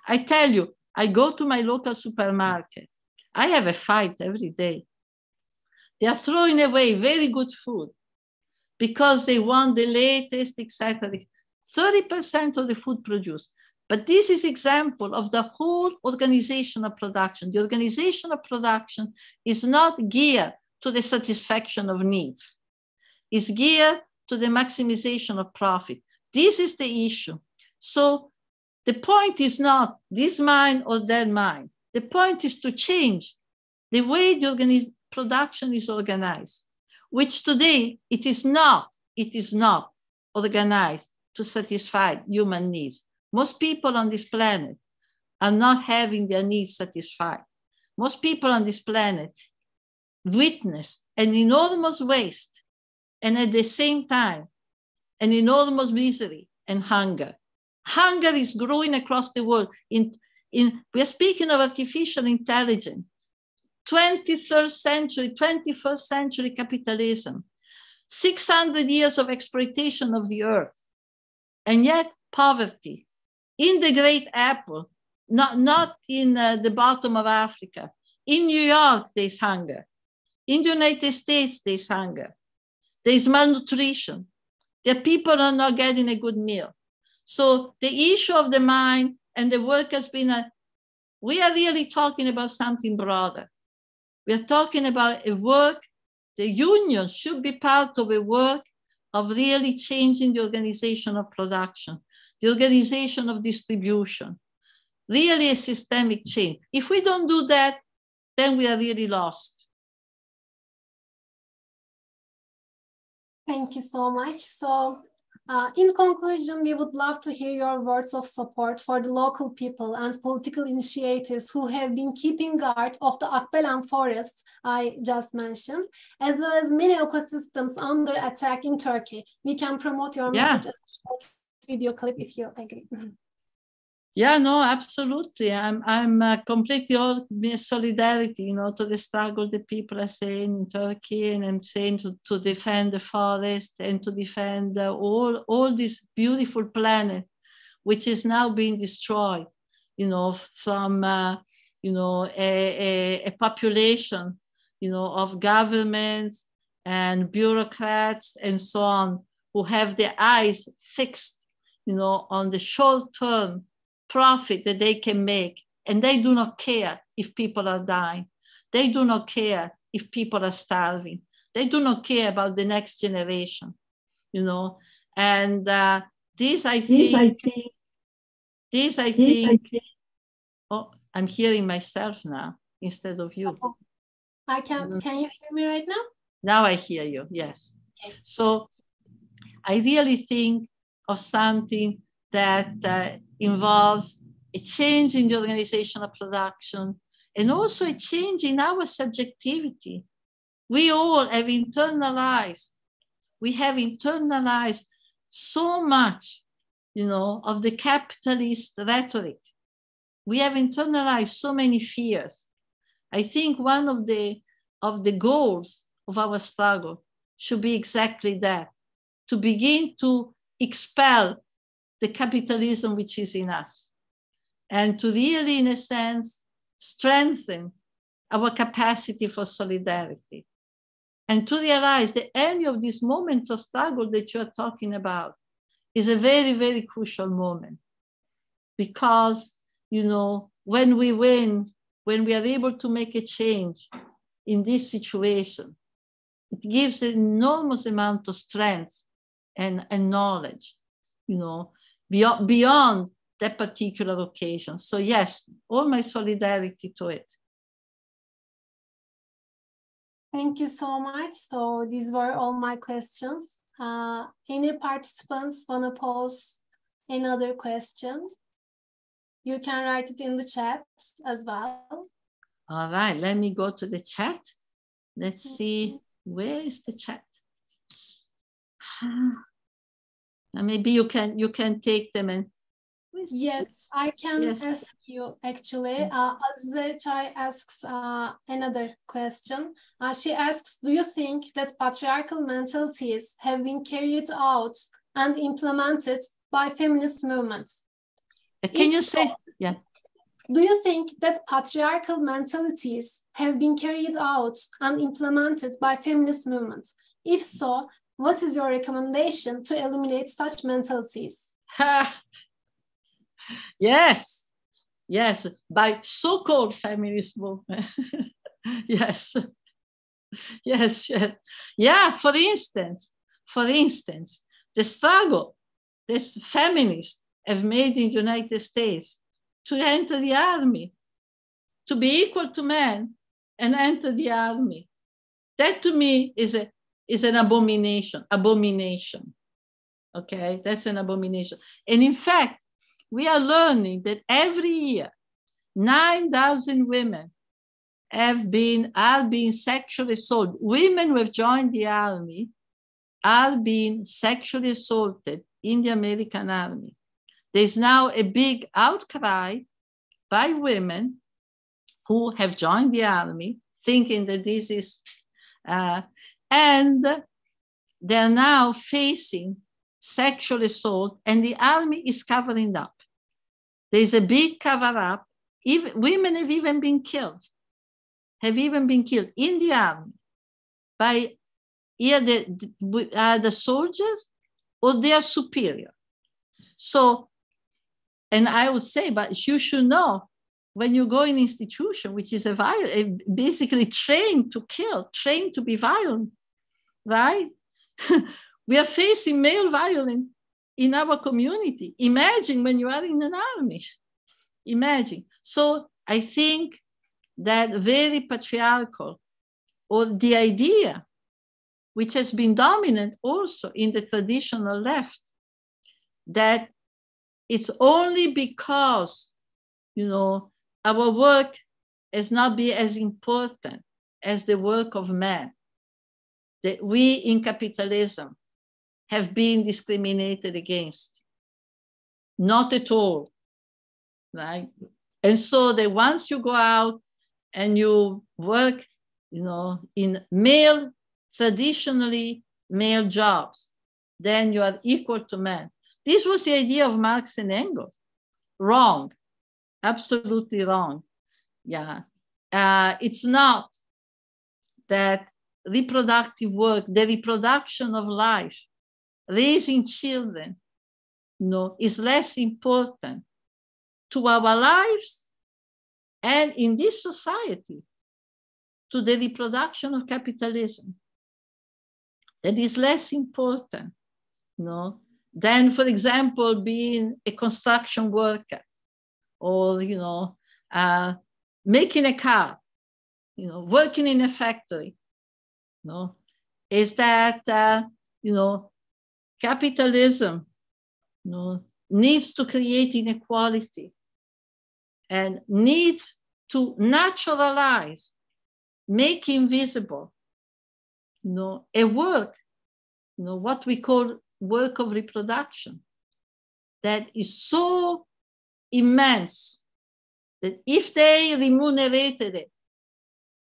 I tell you, I go to my local supermarket. I have a fight every day. They are throwing away very good food because they want the latest, etc. 30% of the food produced. But this is example of the whole organization of production. The organization of production is not geared to the satisfaction of needs. It's geared to the maximization of profit. This is the issue. So the point is not this mine or that mine. The point is to change the way the production is organized, which today it is not organized to satisfy human needs. Most people on this planet are not having their needs satisfied. Most people on this planet witness an enormous waste and at the same time, an enormous misery and hunger. Hunger is growing across the world. We're speaking of artificial intelligence, 21st century capitalism, 600 years of exploitation of the earth, and yet poverty. In the Great Apple, not in the bottom of Africa. In New York, there's hunger. In the United States, there's hunger. There's malnutrition. The people are not getting a good meal. So the issue of the mine and the workers we are really talking about something broader. We are talking about a work, the union should be part of a work of really changing the organization of production, the organization of distribution, really a systemic change. If we don't do that, then we are really lost. Thank you so much. So in conclusion, we would love to hear your words of support for the local people and political initiatives who have been keeping guard of the Akbelen forest I just mentioned, as well as many ecosystems under attack in Turkey. We can promote your message as a short video clip if you agree. Yeah, no, absolutely. I'm completely all solidarity, you know, to the struggle that people are saying in Turkey, and I'm saying to defend the forest and to defend all this beautiful planet, which is now being destroyed, you know, from you know, a population, you know, of governments and bureaucrats and so on, who have their eyes fixed, you know, on the short-term profit that they can make, and they do not care if people are dying. They do not care if people are starving. They do not care about the next generation, you know. And this I think. Oh, I'm hearing myself now instead of you. Oh, I can't. Can you hear me right now? Now I hear you. Yes. Okay. So I really think of something that involves a change in the organization of production and also a change in our subjectivity. We all have internalized so much, you know, of the capitalist rhetoric. We have internalized so many fears. I think one of the goals of our struggle should be exactly that, to begin to expel the capitalism which is in us, and to really, in a sense, strengthen our capacity for solidarity, and to realize that any of these moments of struggle that you are talking about is a very, very crucial moment. Because, you know, when we win, when we are able to make a change in this situation, it gives an enormous amount of strength and knowledge, you know, beyond that particular occasion. So yes, all my solidarity to it. Thank you so much. So these were all my questions. Any participants want to pose another question? You can write it in the chat as well. All right, let me go to the chat. Let's see, where is the chat? Maybe you can take them and. Yes, I can ask you actually. Azize Chai asks another question. She asks, do you think that patriarchal mentalities have been carried out and implemented by feminist movements? Can you say? Yeah. Do you think that patriarchal mentalities have been carried out and implemented by feminist movements? If so, what is your recommendation to eliminate such mentalities? Yes, by so-called feminist movement. Yes. Yeah, for instance, the struggle this feminists have made in the United States to enter the army, to be equal to men and enter the army. That to me is an abomination. Okay, that's an abomination. And in fact, we are learning that every year, 9,000 women are being sexually assaulted. Women who have joined the army are being sexually assaulted in the American army. There's now a big outcry by women who have joined the army, thinking that this is, and they're now facing sexual assault, and the army is covering up. There's a big cover up. Women have even been killed in the army by either the soldiers or their superior. So, and I would say, but you should know when you go in institution, which is basically trained to kill, trained to be violent, right? We are facing male violence in our community. Imagine when you are in an army. Imagine. So I think that very patriarchal, or the idea, which has been dominant also in the traditional left, that it's only because, our work has not been as important as the work of men, that we in capitalism have been discriminated against. Not at all, right? And so that once you go out and you work, in traditionally male jobs, then you are equal to men. This was the idea of Marx and Engels. Wrong, absolutely wrong. Yeah, it's not that reproductive work, the reproduction of life, raising children, is less important to our lives and in this society, to the reproduction of capitalism. That is less important, than, for example, being a construction worker or, making a car, working in a factory. Is that, capitalism, needs to create inequality and needs to naturalize, make invisible, a work, what we call work of reproduction, that is so immense that if they remunerated it,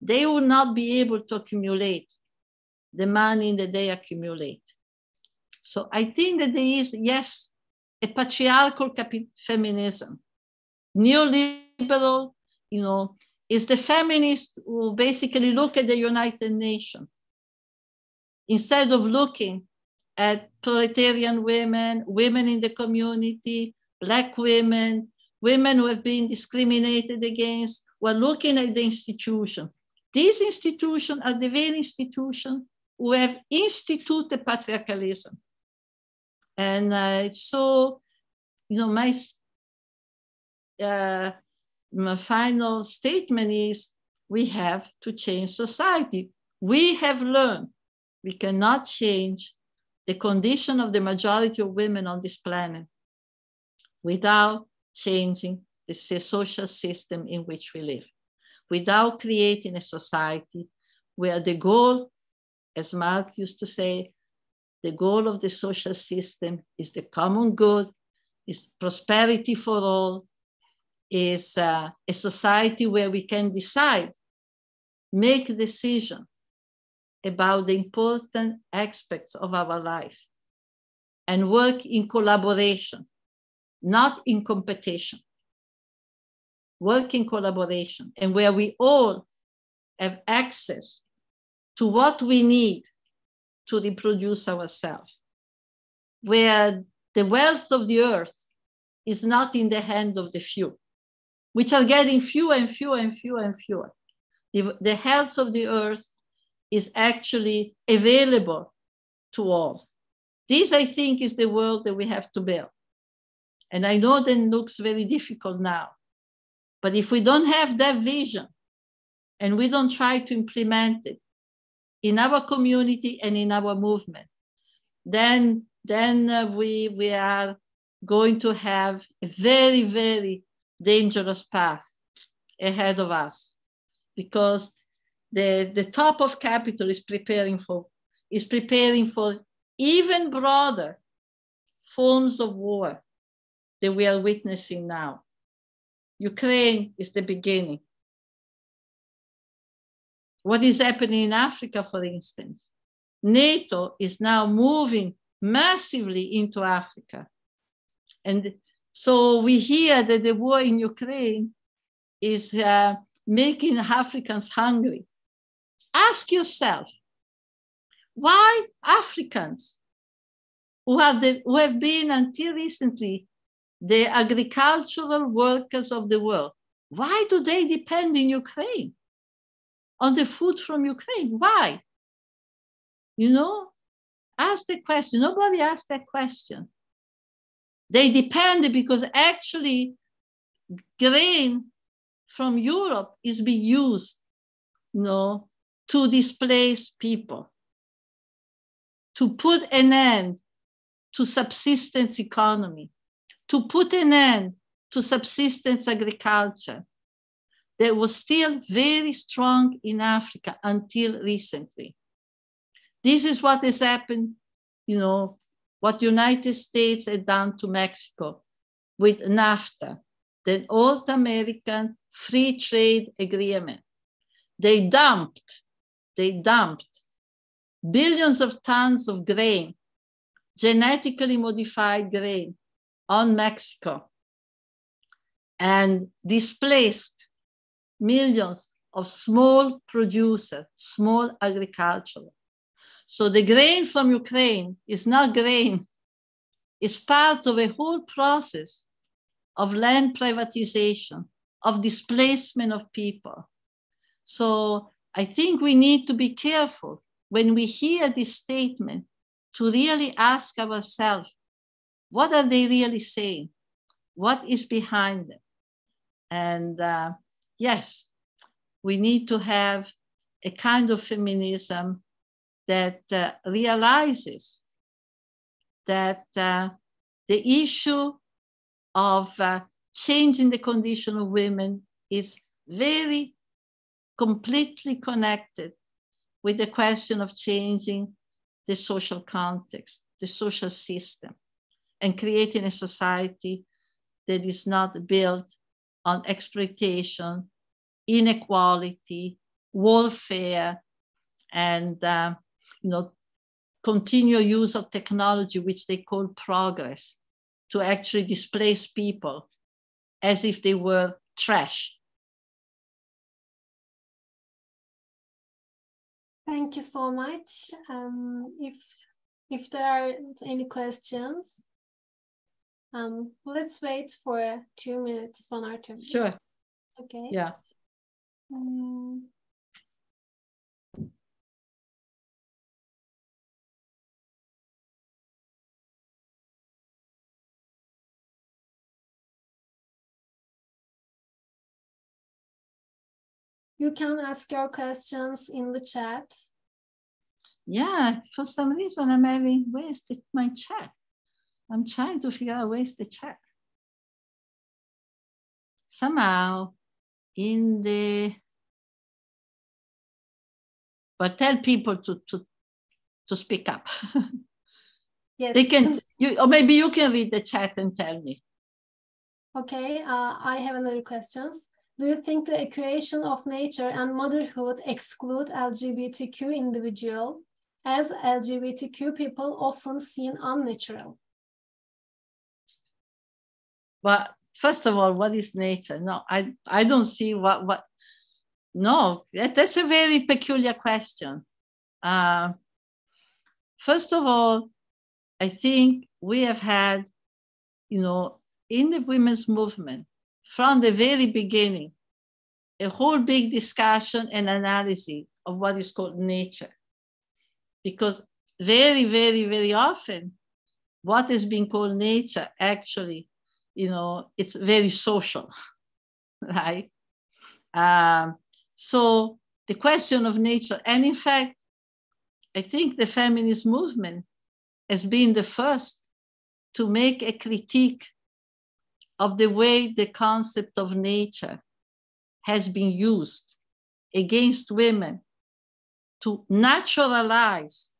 they would not be able to accumulate the money that they accumulate. So I think that there is, yes, a patriarchal feminism. Neoliberal, is the feminist who basically look at the United Nations instead of looking at proletarian women, women in the community, Black women, women who have been discriminated against. We're looking at the institution. These institutions are the very institutions who have instituted patriarchalism. And so, my final statement is we have to change society. We have learned we cannot change the condition of the majority of women on this planet without changing the social system in which we live, without creating a society where the goal, as Marx used to say, the goal of the social system is the common good, is prosperity for all, is a society where we can decide, make a decision about the important aspects of our life and work in collaboration, not in competition. Work in collaboration, and where we all have access to what we need to reproduce ourselves, where the wealth of the earth is not in the hand of the few, which are getting fewer and fewer and fewer and fewer. The health of the earth is actually available to all. This, I think, is the world that we have to build. And I know that it looks very difficult now, but if we don't have that vision and we don't try to implement it in our community and in our movement, then we are going to have a very, very dangerous path ahead of us, because the top of capital is preparing for even broader forms of war that we are witnessing now. Ukraine is the beginning. What is happening in Africa, for instance? NATO is now moving massively into Africa. And so we hear that the war in Ukraine is making Africans hungry. Ask yourself, why Africans, who have been until recently the agricultural workers of the world, Why do they depend in Ukraine on the food from Ukraine? Why? You know, ask the question. Nobody asked that question. They depend because actually grain from Europe is being used, you know, to displace people, to put an end to subsistence economy, to put an end to subsistence agriculture that was still very strong in Africa until recently. This is what has happened, you know, what United States had done to Mexico with NAFTA, the North American Free Trade Agreement. They dumped billions of tons of grain, genetically modified grain, on Mexico and displaced millions of small producers, small agricultural. So the grain from Ukraine is not grain. It's part of a whole process of land privatization, of displacement of people. So I think we need to be careful when we hear this statement to really ask ourselves, what are they really saying? What is behind them? And yes, we need to have a kind of feminism that realizes that the issue of changing the condition of women is very completely connected with the question of changing the social context, the social system, and creating a society that is not built on exploitation, inequality, warfare, and continual use of technology, which they call progress, to actually displace people as if they were trash. Thank you so much. If there aren't any questions, let's wait for 2 minutes, 1 or 2 minutes. Sure. Okay. Yeah. You can ask your questions in the chat. Yeah, for some reason I'm having, where's my chat? I'm trying to figure out where's the chat. Somehow in the, but tell people to speak up. Yes. They can, or maybe you can read the chat and tell me. Okay, I have another questions. Do you think the equation of nature and motherhood exclude LGBTQ individual, as LGBTQ people often seen unnatural? Well, first of all, what is nature? No, I don't see what. No, that's a very peculiar question. First of all, I think we have had, in the women's movement, from the very beginning, a whole big discussion and analysis of what is called nature. Because very, very, very often, what is being called nature actually, it's very social, right? So the question of nature, and in fact, I think the feminist movement has been the first to make a critique of the way the concept of nature has been used against women to naturalize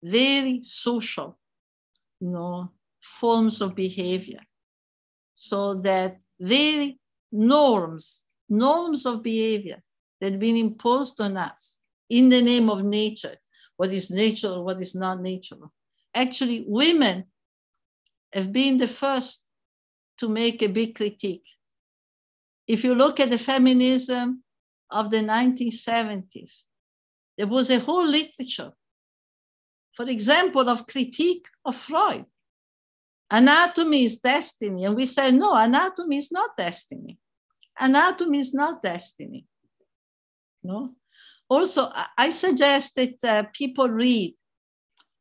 very social, forms of behavior, so that very norms of behavior that have been imposed on us in the name of nature, what is natural, what is not natural. Actually, women have been the first to make a big critique. If you look at the feminism of the 1970s, there was a whole literature, for example, of critique of Freud. Anatomy is destiny. And we said, no, anatomy is not destiny. anatomy is not destiny. No. Also, I suggest that people read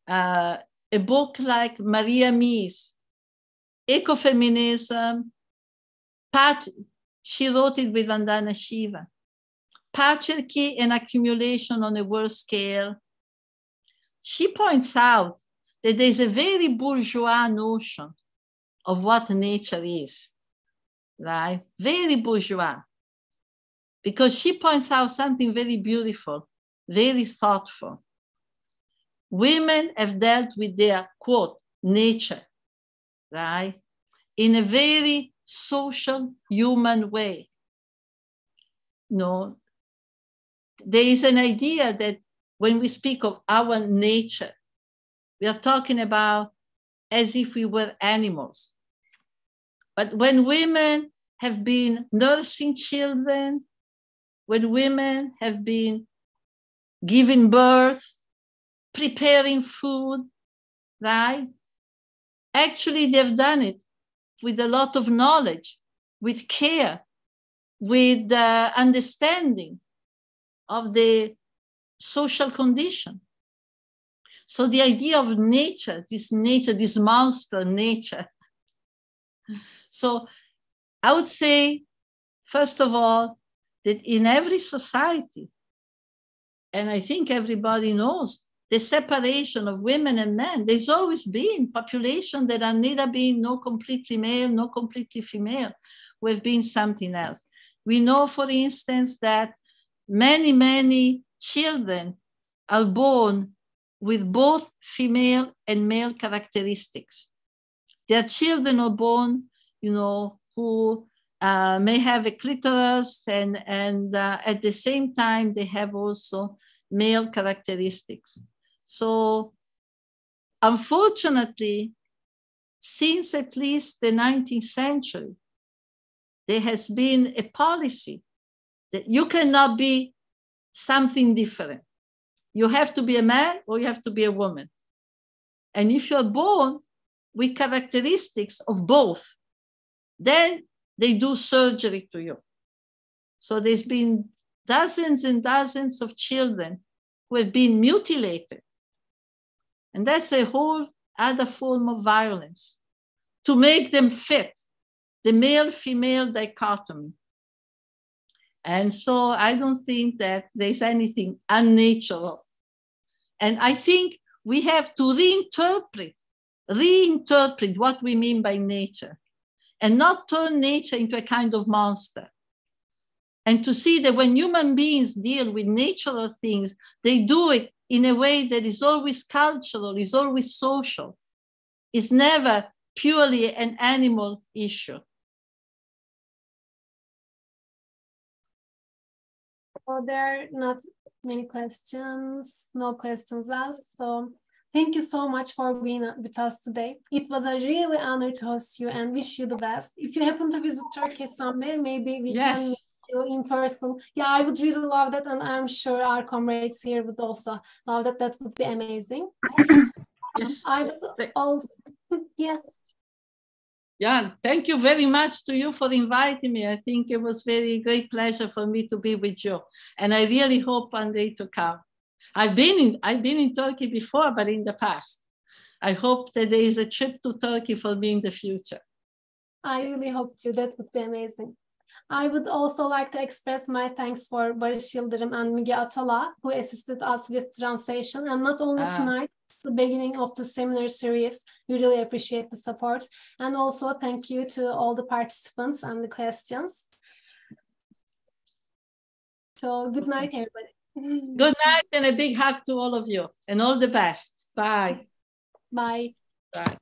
a book like Maria Mies, Ecofeminism. She wrote it with Vandana Shiva. Patriarchy and accumulation on a world scale. She points out that there's a very bourgeois notion of what nature is, right? Very bourgeois. Because she points out something very beautiful, very thoughtful. Women have dealt with their, quote, nature, right? In a very social, human way. No, there is an idea that when we speak of our nature, we are talking about as if we were animals. But when women have been nursing children, when women have been giving birth, preparing food, right? Actually, they've done it with a lot of knowledge, with care, with understanding of the social condition. So the idea of nature, this monster nature. So I would say, first of all, that in every society, and I think everybody knows, the separation of women and men, there's always been population that are neither being no completely male, no completely female, who have been something else. We know, for instance, that many, many children are born with both female and male characteristics. Their children are born, who may have a clitoris and at the same time, they have also male characteristics. So unfortunately, since at least the 19th century, there has been a policy that you cannot be something different. You have to be a man or you have to be a woman. And if you're born with characteristics of both, then they do surgery to you. So there's been dozens and dozens of children who have been mutilated. And that's a whole other form of violence to make them fit the male-female dichotomy. And so I don't think that there's anything unnatural. And I think we have to reinterpret what we mean by nature and not turn nature into a kind of monster. And to see that when human beings deal with natural things, they do it in a way that is always cultural, is always social. It's never purely an animal issue. Well, there are not many questions, no questions asked. So thank you so much for being with us today. It was a really honor to host you and wish you the best. If you happen to visit Turkey someday, maybe we can meet you in person. Yeah, I would really love that. And I'm sure our comrades here would also love that. That would be amazing. Yes. I would also, yes. Yeah, thank you very much to you for inviting me. I think it was very great pleasure for me to be with you. And I really hope one day to come. I've been in Turkey before, but in the past. I hope that there is a trip to Turkey for me in the future. I really hope to. That would be amazing. I would also like to express my thanks for Barış Yıldırım and Müge Atala, who assisted us with translation. And not only tonight, it's the beginning of the seminar series. We really appreciate the support. And also thank you to all the participants and the questions. So good night, everybody. Good night and a big hug to all of you and all the best. Bye. Bye. Bye.